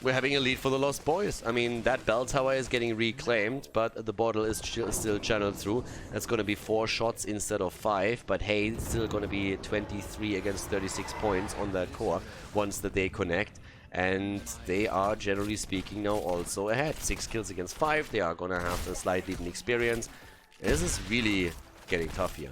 S1: we're having a lead for the Lost Boys. I mean, that bell tower is getting reclaimed, but the bottle is still channeled through. That's going to be 4 shots instead of 5, but hey, it's still going to be 23 against 36 points on that core once that they connect. And they are, generally speaking, now also ahead. 6 kills against 5. They are going to have a slight lead in experience. This is really getting tough here.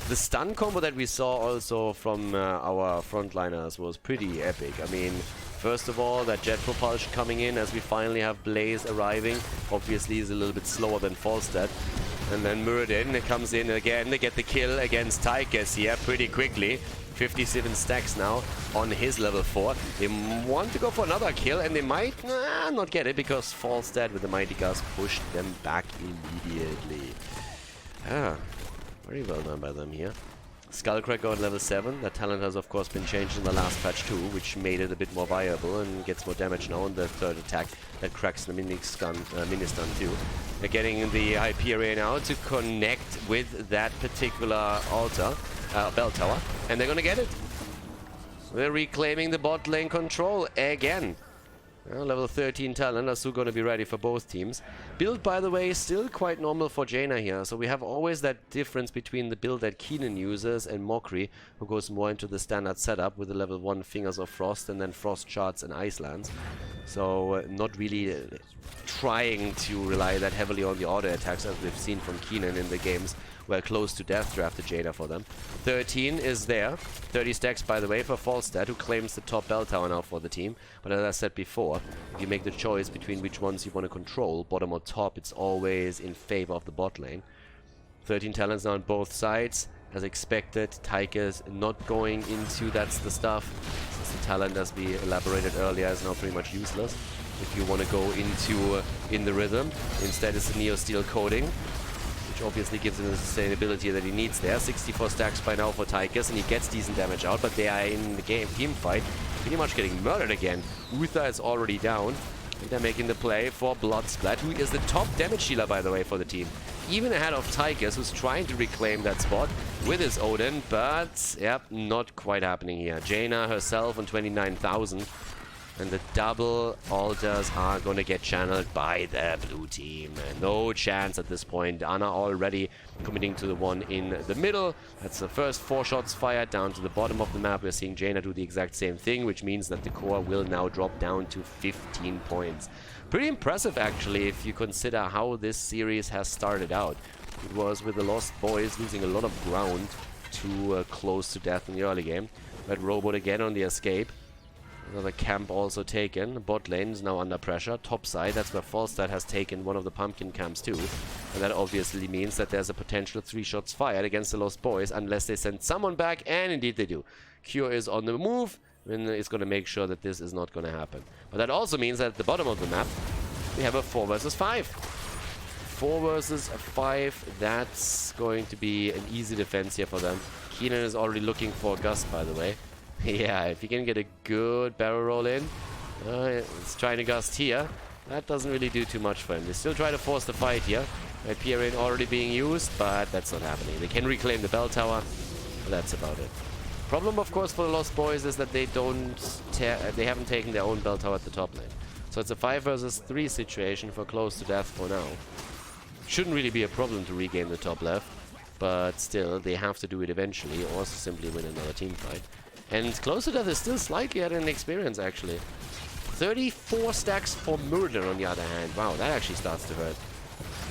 S1: The stun combo that we saw also from our frontliners was pretty epic. I mean, first of all, that jet propulsion coming in as we finally have Blaze arriving. Obviously, he's a little bit slower than Falstad. And then Muradin comes in again. They get the kill against Tychus here pretty quickly. 57 stacks now on his level 4. They want to go for another kill, and they might not get it because Falstad with the Mighty Gust pushed them back immediately. Very well done by them here. Skullcracker on level 7. That talent has of course been changed in the last patch too, which made it a bit more viable and gets more damage now on the third attack that cracks the mini-stun too. They're getting the Hyperion now to connect with that particular altar, bell tower, and they're gonna get it. They're reclaiming the bot lane control again. Level 13 talent are still going to be ready for both teams. Build, by the way, is still quite normal for Jaina here. So we have always that difference between the build that Keenan uses and Mokri, who goes more into the standard setup with the level 1 Fingers of Frost and then Frost Shards and Ice Lands. So not really trying to rely that heavily on the auto attacks as we've seen from Keenan in the games Well, Close to Death drafted Jaina for them. 13 is there. 30 stacks, by the way, for Falstad, who claims the top bell tower now for the team. But as I said before, if you make the choice between which ones you want to control, bottom or top, it's always in favor of the bot lane. 13 talents now on both sides. As expected, Tyker's not going into That's the Stuff. Since the talent, as we elaborated earlier, is now pretty much useless if you want to go into in the rhythm. Instead, it's the Neo Steel coating, which obviously gives him the sustainability that he needs there. 64 stacks by now for Tyker's, and he gets decent damage out, but they are in the team fight, pretty much getting murdered again. Uther is already down, and they're making the play for Bloodsplat, who is the top damage dealer, by the way, for the team. Even ahead of Tyker's, who's trying to reclaim that spot with his Odin, but, yep, not quite happening here. Jaina herself on 29,000, and the double altars are going to get channeled by the blue team. No chance at this point. Ana already committing to the one in the middle. That's the first 4 shots fired down to the bottom of the map. We're seeing Jaina do the exact same thing, which means that the core will now drop down to 15 points. Pretty impressive, actually, if you consider how this series has started out. It was with the Lost Boys losing a lot of ground to Close to Death in the early game. Red Robot again on the escape. Another camp also taken. Bot lane is now under pressure. Top side, that's where Falstad has taken one of the pumpkin camps too. And that obviously means that there's a potential 3 shots fired against the Lost Boys unless they send someone back, and indeed they do. Cure is on the move, and it's going to make sure that this is not going to happen. But that also means that at the bottom of the map, we have a 4 versus 5. 4 versus 5, that's going to be an easy defense here for them. Keenan is already looking for a gust, by the way. Yeah, if you can get a good barrel roll in, it's trying to gust here. That doesn't really do too much for him. They still try to force the fight here. Pyrian already being used, but that's not happening. They can reclaim the bell tower, but that's about it. Problem, of course, for the Lost Boys is that they haven't taken their own bell tower at the top lane. So it's a 5 versus 3 situation for Close to Death for now. Shouldn't really be a problem to regain the top left, but still, they have to do it eventually, or simply win another team fight. And Close to Death is still slightly at an experience, actually. 34 stacks for Muradin, on the other hand. Wow, that actually starts to hurt.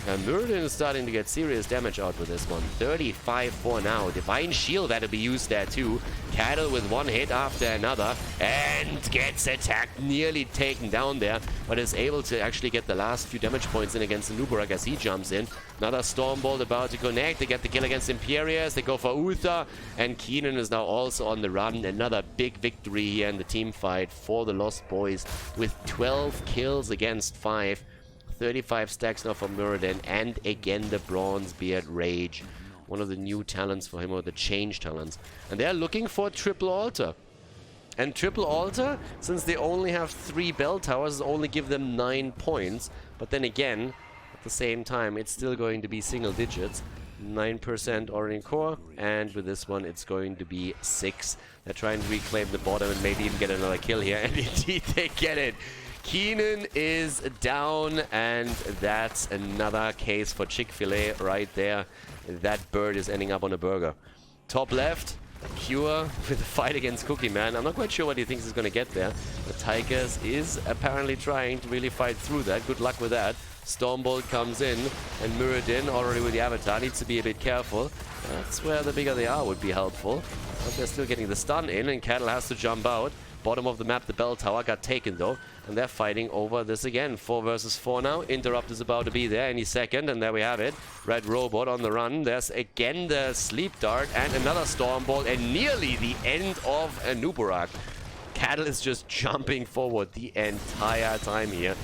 S1: And Muradin is starting to get serious damage out with this one. 35 for now. Divine Shield had to be used there too. Cattle with one hit after another. And gets attacked, nearly taken down there. But is able to actually get the last few damage points in against the Nubarak as he jumps in. Another Stormbolt about to connect. They get the kill against Imperius. They go for Uther. And Keenan is now also on the run. Another big victory here in the team fight for the Lost Boys. With 12 kills against 5. 35 stacks now for Muradin, and again the Bronzebeard Rage. One of the new talents for him, or the change talents. And they're looking for Triple Altar. And Triple Altar, since they only have 3 bell towers, only give them 9 points. But then again, at the same time, it's still going to be single digits. 9% Orion Core, and with this one it's going to be 6. They're trying to reclaim the bottom and maybe even get another kill here, and indeed they get it. Keenan is down, and that's another case for Chick-fil-A right there. That bird is ending up on a burger. Top left, Cure with the fight against Cookie Man. I'm not quite sure what he thinks he's going to get there, but Tigers is apparently trying to really fight through that. Good luck with that. Stormbolt comes in, and Muradin, already with the Avatar, needs to be a bit careful. That's where the bigger they are would be helpful. But they're still getting the stun in, and Cattle has to jump out. Bottom of the map, the bell tower got taken though, and they're fighting over this again. 4 versus 4 now. Interrupt is about to be there any second, and there we have it. Red Robot on the run. There's again the Sleep Dart and another Stormbolt, and nearly the end of a Nubarak. Cattle is just jumping forward the entire time here.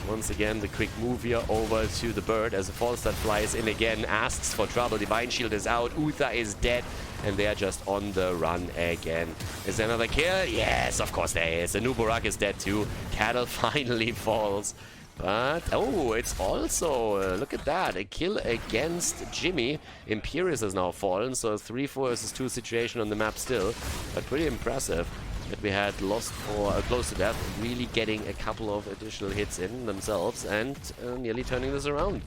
S1: Once again, the quick move here over to the bird as the Falstad flies in again, asks for trouble. Divine Shield is out, Uther is dead, and they are just on the run again. Is there another kill? Yes, of course there is. The Nubarak is dead too. Cattle finally falls. But, oh, it's also, look at that, a kill against Jimmy. Imperius has now fallen, so a 3 versus 2 situation on the map still, but pretty impressive that we had Lost or Close to Death really getting a couple of additional hits in themselves and nearly turning this around.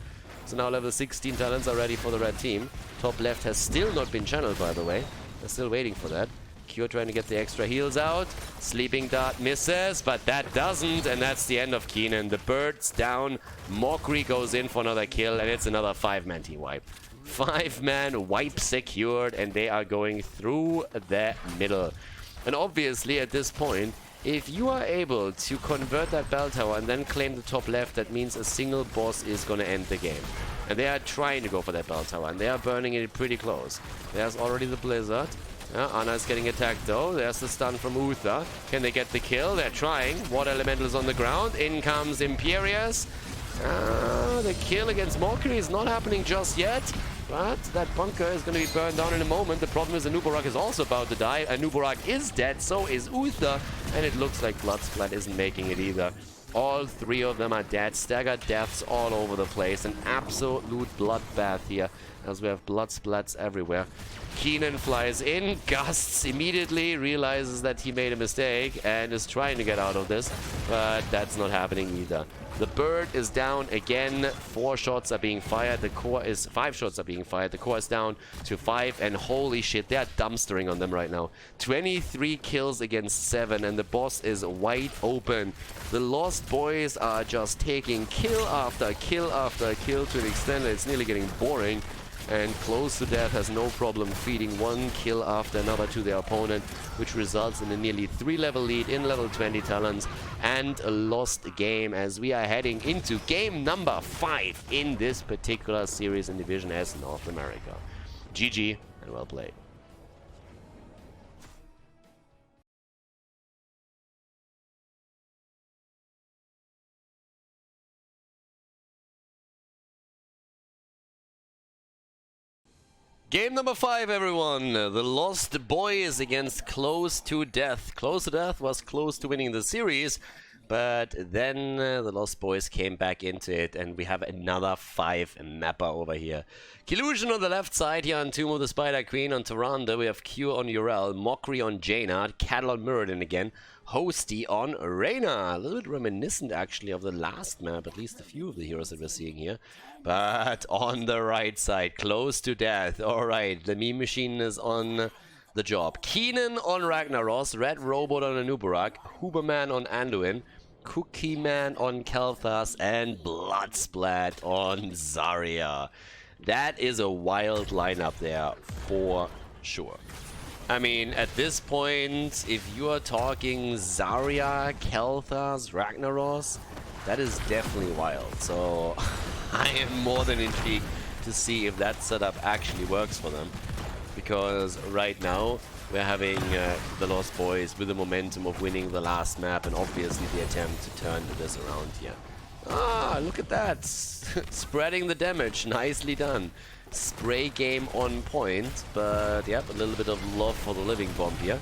S1: So now level 16 talents are ready for the red team. Top left has still not been channeled, by the way. They're still waiting for that. Cure trying to get the extra heals out. Sleeping Dart misses, but that doesn't, and that's the end of Keenan. The bird's down. Mockery goes in for another kill, and it's another 5-man team wipe. 5-man wipe secured, and they are going through the middle. And obviously at this point, if you are able to convert that bell tower and then claim the top left, that means a single boss is going to end the game. And they are trying to go for that bell tower, and they are burning it pretty close. There's already the blizzard. Anna is getting attacked though. There's the stun from Uther. Can they get the kill? They're trying. Water Elemental is on the ground. In comes Imperius. The kill against Mockery is not happening just yet. But that bunker is going to be burned down in a moment. The problem is Anubarak is also about to die. Anubarak is dead, so is Uther. And it looks like Bloodsplat isn't making it either. All three of them are dead. Staggered deaths all over the place. An absolute bloodbath here, as we have blood splats everywhere. Keenan flies in, gusts immediately, realizes that he made a mistake, and is trying to get out of this, but that's not happening either. The bird is down again. 4 shots are being fired. The core is 5 shots are being fired. The core is down to 5, and holy shit, they're dumpstering on them right now. 23 kills against 7, and the boss is wide open. The Lost Boys are just taking kill after kill after kill to an extent that it's nearly getting boring. And Close to Death has no problem feeding one kill after another to their opponent, which results in a nearly 3-level lead in level 20 talents and a lost game, as we are heading into game number 5 in this particular series in Division S North America. GG and well played. Game number 5, everyone. The Lost Boys against Close to Death. Close to Death was close to winning the series, but then the Lost Boys came back into it, and we have another 5 mapper over here. Killusion on the left side here on Tomb of the Spider Queen. On Tyrande, we have Q on Urel, Mockery on Jaina, Cattle on Muradin again, Hosty on Reyna. A little bit reminiscent, actually, of the last map, at least a few of the heroes that we're seeing here. But on the right side, Close to Death. Alright, the meme machine is on the job. Keenan on Ragnaros, Red Robot on Anubarak, Huberman on Anduin, Cookie Man on Kel'Thas, and Bloodsplat on Zarya. That is a wild lineup there, for sure. I mean, at this point, if you are talking Zarya, Kel'Thas, Ragnaros, that is definitely wild. So I am more than intrigued to see if that setup actually works for them. Because right now, we're having the Lost Boys with the momentum of winning the last map, and obviously the attempt to turn this around here. Ah, look at that. Spreading the damage. Nicely done. Spray game on point, but yep, a little bit of love for the living bomb here.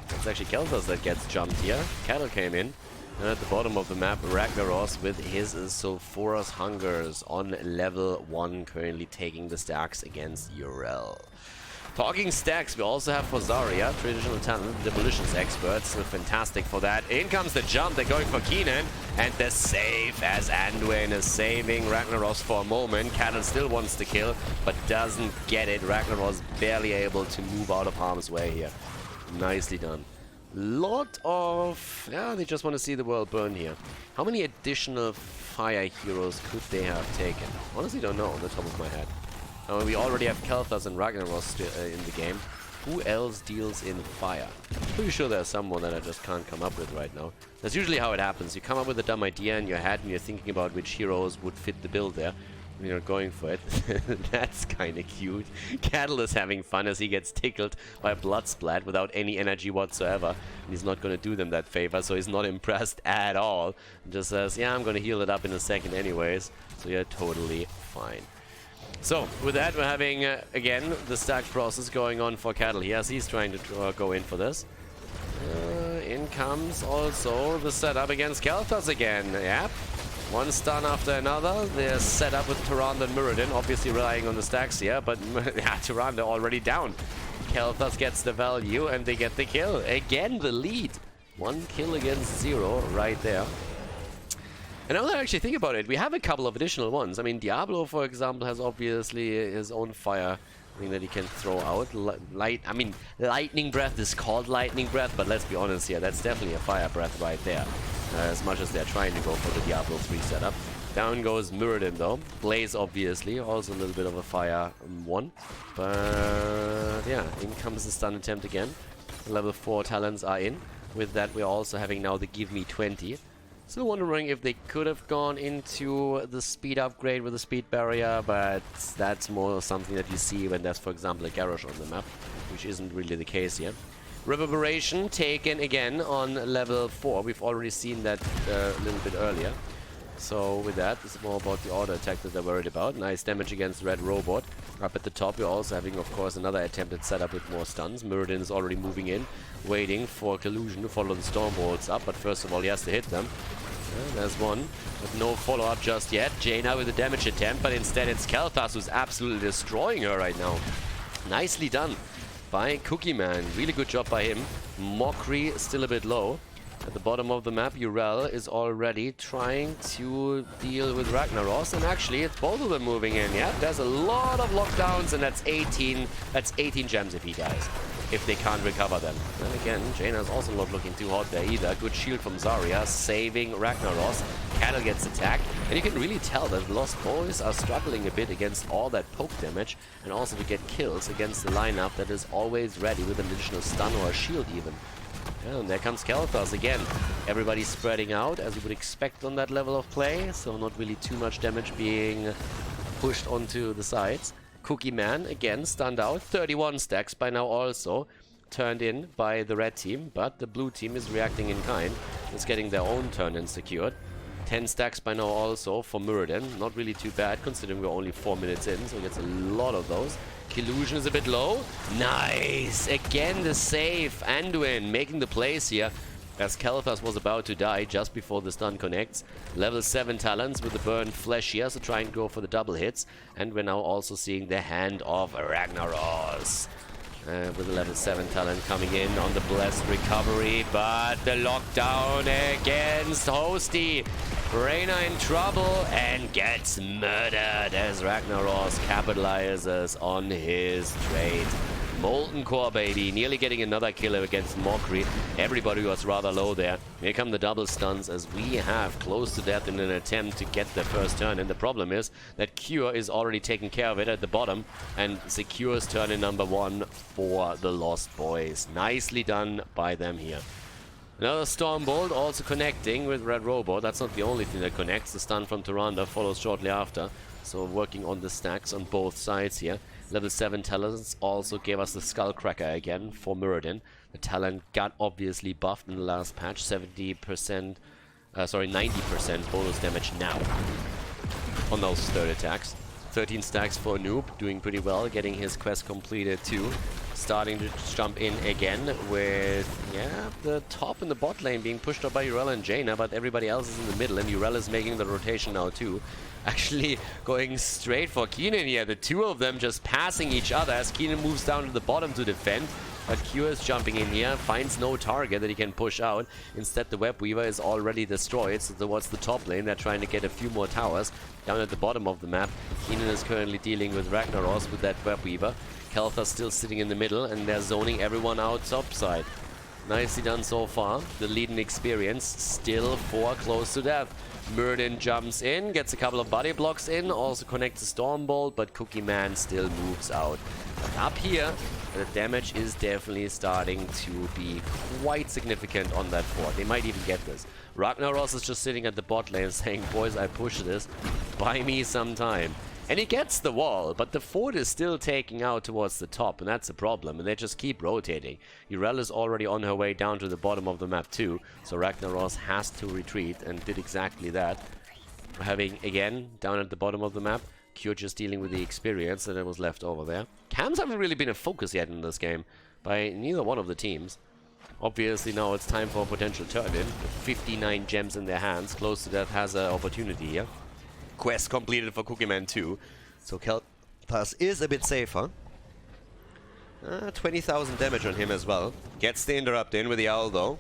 S1: It's actually Kel'Thas that gets jumped here. Cattle came in. And at the bottom of the map, Ragnaros with his Sulphurous Hungers on level 1, currently taking the stacks against Urel. Talking stacks, we also have for Zarya, traditional talent, demolitions experts, fantastic for that. In comes the jump, they're going for Keenan, and the save as Anduin is saving Ragnaros for a moment. Cattle still wants to kill, but doesn't get it. Ragnaros barely able to move out of harm's way here. Nicely done. Lot of... yeah, they just want to see the world burn here. How many additional fire heroes could they have taken? Honestly don't know on the top of my head. We already have Kel'Thas and Ragnaros in the game. Who else deals in fire? Pretty sure there's someone that I just can't come up with right now. That's usually how it happens. You come up with a dumb idea in your head and you're thinking about which heroes would fit the build there. And you're going for it. That's kind of cute. Cattle is having fun as he gets tickled by Bloodsplat without any energy whatsoever. And he's not going to do them that favor, so he's not impressed at all. And just says, yeah, I'm going to heal it up in a second anyways. So you're totally fine. So, with that, we're having, again, the stack process going on for Cattle here, as he's trying to go in for this. In comes also the setup against Kel'Thas again. Yep. One stun after another. They're set up with Tyrande and Muradin, obviously relying on the stacks here, but yeah, Tyrande already down. Kel'Thas gets the value, and they get the kill. Again, the lead. 1 kill against 0 right there. And now that I actually think about it, we have a couple of additional ones. I mean, Diablo, for example, has obviously his own fire thing that he can throw out. Lightning Breath is called Lightning Breath, but let's be honest here, that's definitely a fire breath right there. As much as they're trying to go for the Diablo 3 setup. Down goes Muradin though. Blaze obviously, also a little bit of a fire one. But yeah, in comes the stun attempt again. Level 4 talents are in. With that we're also having now the Give Me 20. Still wondering if they could have gone into the speed upgrade with the speed barrier, but that's more something that you see when there's, for example, a garage on the map, which isn't really the case yet. Reverberation taken again on level 4. We've already seen that a little bit earlier. So with that, it's more about the auto attack that they're worried about. Nice damage against Red Robot. Up at the top, we're also having, of course, another attempted setup with more stuns. Muradin is already moving in, waiting for Collusion to follow the Stormbolts up. But first of all, he has to hit them. There's one, but no follow-up just yet. Jaina with a damage attempt, but instead it's Khaldor who's absolutely destroying her right now. Nicely done by Cookie Man. Really good job by him. Mockery still a bit low. At the bottom of the map, Urel is already trying to deal with Ragnaros, and actually it's both of them moving in. Yeah, there's a lot of lockdowns, and that's 18 gems if he dies, if they can't recover them. And again, Jaina's also not looking too hot there either. Good shield from Zarya, saving Ragnaros. Cattle gets attacked, and you can really tell that Lost Boys are struggling a bit against all that poke damage, and also to get kills against the lineup that is always ready with an additional stun or a shield even. Yeah, and there comes Khaldor again. Everybody's spreading out as you would expect on that level of play, so not really too much damage being pushed onto the sides. Cookie Man again stunned out. 31 stacks by now also turned in by the red team, but the blue team is reacting in kind. It's getting their own turn in secured. 10 stacks by now also for Muradin. Not really too bad considering we're only 4 minutes in, so he gets a lot of those. Illusion is a bit low. Nice! Again the save. Anduin making the plays here as Khaldor was about to die just before the stun connects. Level 7 talents with the burned flesh here, so try and go for the double hits. And we're now also seeing the hand of Ragnaros. With the level 7 talent coming in on the blessed recovery, but the lockdown against Hosty. Reyna in trouble and gets murdered as Ragnaros capitalizes on his trade. Molten Core, baby, nearly getting another kill against Mockery. Everybody was rather low there. Here come the double stuns as we have close to death in an attempt to get the first turn. And the problem is that Cure is already taking care of it at the bottom and secures turn in number 1 for the Lost Boys. Nicely done by them here. Another Stormbolt also connecting with Red Robot. That's not the only thing that connects. The stun from Tyrande follows shortly after. So working on the stacks on both sides here. Level 7 talents also gave us the Skullcracker again for Muradin. The talent got obviously buffed in the last patch. 90% bonus damage now on those third attacks. 13 stacks for Noob, doing pretty well, getting his quest completed too. Starting to jump in again with, yeah, the top and the bot lane being pushed up by Urel and Jaina, but everybody else is in the middle, and Urel is making the rotation now too. Actually going straight for Keenan here, the two of them just passing each other as Keenan moves down to the bottom to defend. But Q is jumping in here, finds no target that he can push out. Instead, the Web Weaver is already destroyed, so towards the top lane, they're trying to get a few more towers. Down at the bottom of the map, Keenan is currently dealing with Ragnaros with that Web Weaver. Khaldor still sitting in the middle, and they're zoning everyone out top side. Nicely done so far. The leading experience, still 4 close to death. Muradin jumps in, gets a couple of body blocks in, also connects the Stormbolt, but Cookie Man still moves out. But up here, the damage is definitely starting to be quite significant on that fort. They might even get this. Ragnaros is just sitting at the bot lane saying, boys, I push this. Buy me some time. And he gets the wall, but the fort is still taking out towards the top, and that's a problem, and they just keep rotating. Urel is already on her way down to the bottom of the map too, so Ragnaros has to retreat, and did exactly that. Having, again, down at the bottom of the map, Cure just dealing with the experience that was left over there. Cams haven't really been a focus yet in this game, by neither one of the teams. Obviously now it's time for a potential turn-in. With 59 gems in their hands, Close to Death has an opportunity here. Quest completed for Cookie Man too, so Khaldor is a bit safer. 20,000 damage on him as well. Gets the interrupt in with the owl though.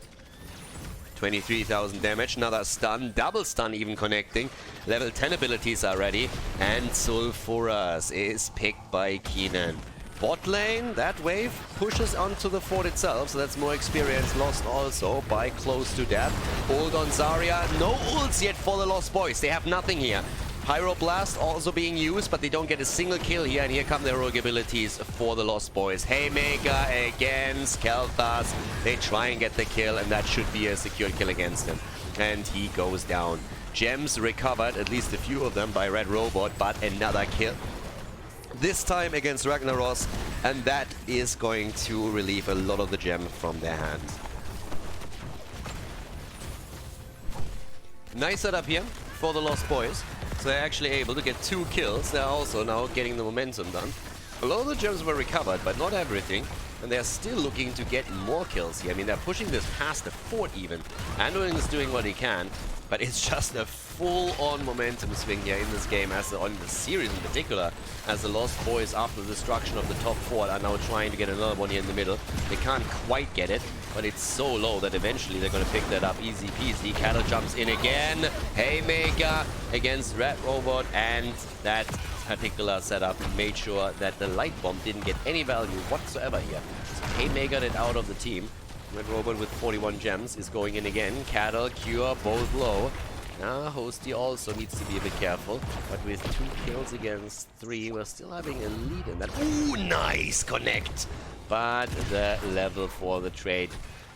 S1: 23,000 damage, another stun, double stun even connecting. Level 10 abilities are ready, and Sulfuras is picked by Keenan. Bot lane, that wave pushes onto the fort itself, so that's more experience lost also by Close to Death. Ult on Zarya, no ults yet for the Lost Boys, they have nothing here. Pyroblast also being used, but they don't get a single kill here, and here come the heroic abilities for the Lost Boys. Haymaker against Khaldor. They try and get the kill, and that should be a secured kill against him. And he goes down. Gems recovered, at least a few of them, by Red Robot, but another kill. This time against Ragnaros, and that is going to relieve a lot of the gem from their hands. Nice setup here for the Lost Boys. So they're actually able to get 2 kills. They're also now getting the momentum done. A lot of the gems were recovered, but not everything. And they're still looking to get more kills here. I mean, they're pushing this past the fort even. Anduin is doing what he can, but it's just a full-on momentum swing here in this game, as on the series in particular, as the Lost Boys, after the destruction of the top fort, are now trying to get another one here in the middle. They can't quite get it, but it's so low that eventually they're going to pick that up easy peasy. Cattle jumps in again. Haymaker against Red Robot, and that particular setup made sure that the light bomb didn't get any value whatsoever here. So Haymaker it out of the team. Red Robot with 41 gems is going in again. Cattle, Cure, both low. Now Hosty also needs to be a bit careful, but with 2 kills against 3, we're still having a lead in that. Ooh, nice connect! But the level for the trade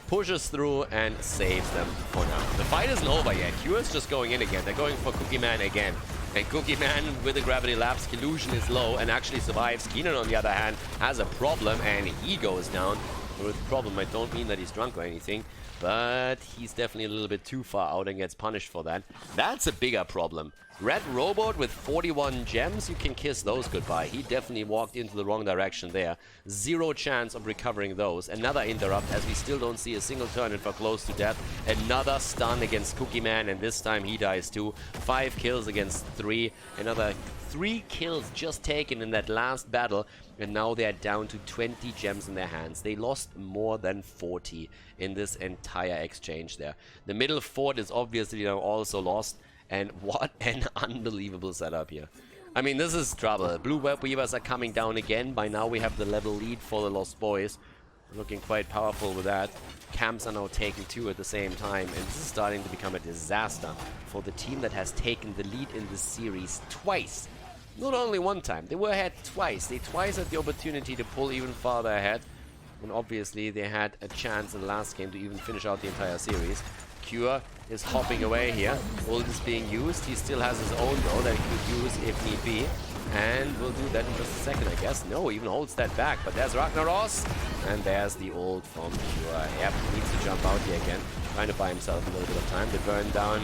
S1: pushes through and saves them for now. The fight isn't over yet. Cure is just going in again. They're going for Cookie Man again. And Cookie Man with the gravity lapse, illusion is low and actually survives. Keenan, on the other hand, has a problem and he goes down. With the problem, I don't mean that he's drunk or anything, but he's definitely a little bit too far out and gets punished for that. That's a bigger problem. Red Robot with 41 gems, you can kiss those goodbye. He definitely walked into the wrong direction there. 0 chance of recovering those. Another interrupt, as we still don't see a single turn in for Close to Death. Another stun against Cookie Man, and this time he dies too. 5 kills against 3. Another 3 kills just taken in that last battle, and now they're down to 20 gems in their hands. They lost more than 40 in this entire exchange there. The middle fort is obviously now also lost, and what an unbelievable setup here. I mean, this is trouble. Blue Web Weavers are coming down again. By now we have the level lead for the Lost Boys. Looking quite powerful with that. Camps are now taking 2 at the same time, and this is starting to become a disaster for the team that has taken the lead in this series twice. Not only one time, they were ahead twice. They twice had the opportunity to pull even farther ahead. And obviously they had a chance in the last game to even finish out the entire series. Cure is hopping away here. Ult is being used. He still has his own though that he could use if need be. And we'll do that in just a second, I guess. No, even holds that back. But there's Ragnaros. And there's the ult from Cure. Yep, needs to jump out here again. Trying to buy himself a little bit of time to burn down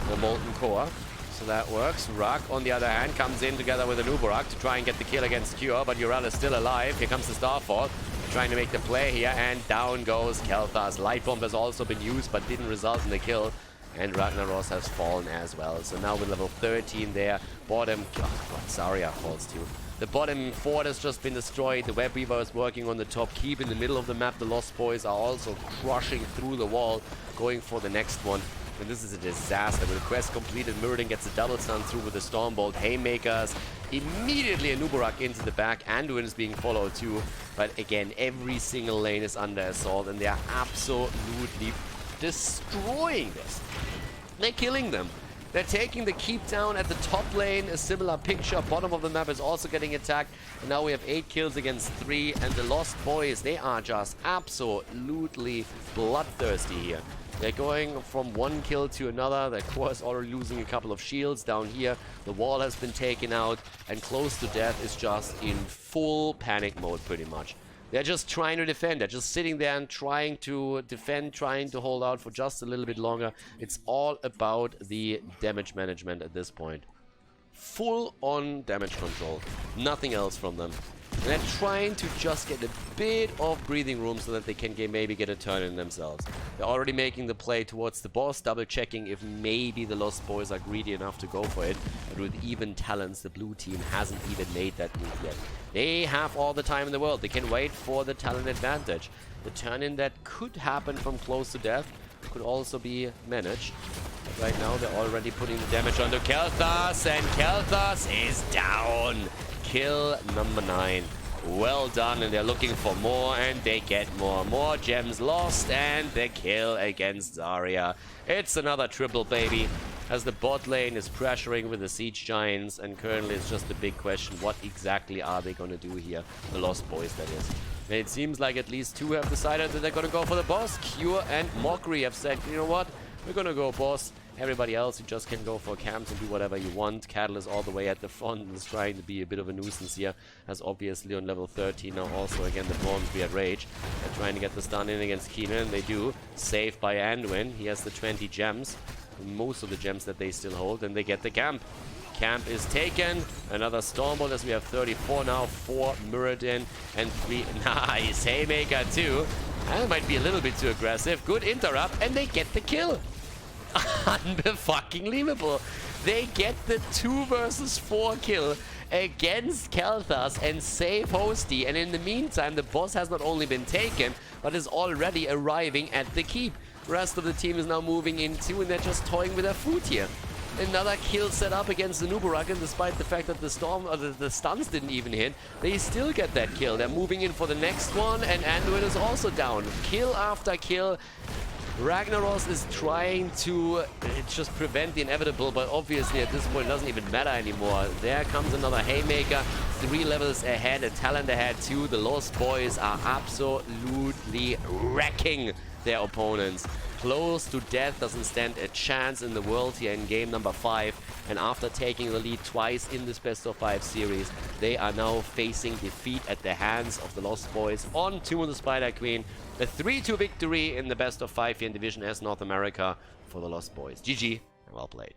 S1: the Molten Core. So that works. Rak, on the other hand, comes in together with an Uberak to try and get the kill against Cure, but Urel is still alive. Here comes the Starfall, trying to make the play here, and down goes Khaldor. Light Bomb has also been used, but didn't result in the kill, and Ragnaros has fallen as well. So now with level 13 there, bottom... Oh god, Zarya falls too. The bottom fort has just been destroyed. The Web Weaver is working on the top keep in the middle of the map. The Lost Boys are also crushing through the wall, going for the next one. And this is a disaster. With the quest completed, Muradin gets a double stun through with the Stormbolt. Haymakers, immediately a Nubarak into the back. Anduin is being followed too. But again, every single lane is under assault, and they are absolutely destroying this. They're killing them. They're taking the keep down at the top lane. A similar picture. Bottom of the map is also getting attacked. And now we have 8 kills against 3. And the Lost Boys, they are just absolutely bloodthirsty here. They're going from one kill to another. Their core is already losing a couple of shields down here. The wall has been taken out, and Close to Death is just in full panic mode pretty much. They're just trying to defend. They're just sitting there and trying to defend, trying to hold out for just a little bit longer. It's all about the damage management at this point. Full on damage control. Nothing else from them. And they're trying to just get a bit of breathing room so that they can maybe get a turn in themselves. They're already making the play towards the boss, double checking if maybe the Lost Boys are greedy enough to go for it. But with even talents, the blue team hasn't even made that move yet. They have all the time in the world. They can wait for the talent advantage. The turn-in that could happen from Close to Death could also be managed. But right now, they're already putting the damage onto Khaldor, and Khaldor is down. Kill number 9. Well done, and they're looking for more, and they get more. More gems lost, and the kill against Zarya. It's another triple, baby, as the bot lane is pressuring with the Siege Giants, and currently it's just a big question, what exactly are they going to do here? The Lost Boys, that is. And it seems like at least two have decided that they're going to go for the boss. Cure and Mockery have said, you know what, we're going to go boss. Everybody else, you just can go for camps and do whatever you want. Cattle is all the way at the front and is trying to be a bit of a nuisance here, as obviously on level 13 now also again the Bronze be at Rage. They're trying to get the stun in against Keenan, they do. Saved by Anduin, he has the 20 gems, most of the gems that they still hold, and they get the camp. Camp is taken, another Stormbolt as we have 34 now, 4 Muradin and 3, nice, Haymaker too. That might be a little bit too aggressive, good interrupt, and they get the kill. Unfucking-believable. They get the 2 versus 4 kill against Khaldor and save Hosty, and in the meantime the boss has not only been taken but is already arriving at the keep. The rest of the team is now moving in too, and they're just toying with their food here. Another kill set up against the Nubarakan, despite the fact that the storm or the stuns didn't even hit. They still get that kill. They're moving in for the next one, and Anduin is also down. Kill after kill. Ragnaros is trying to just prevent the inevitable, but obviously at this point it doesn't even matter anymore. There comes another Haymaker, 3 levels ahead, a talent ahead too. The Lost Boys are absolutely wrecking their opponents. Close to death doesn't stand a chance in the world here in game number 5, and after taking the lead twice in this best of 5 series, they are now facing defeat at the hands of the Lost Boys on Tomb of the Spider Queen. A 3-2 victory in the best of 5 here in Division S North America for the Lost Boys. GG and well played.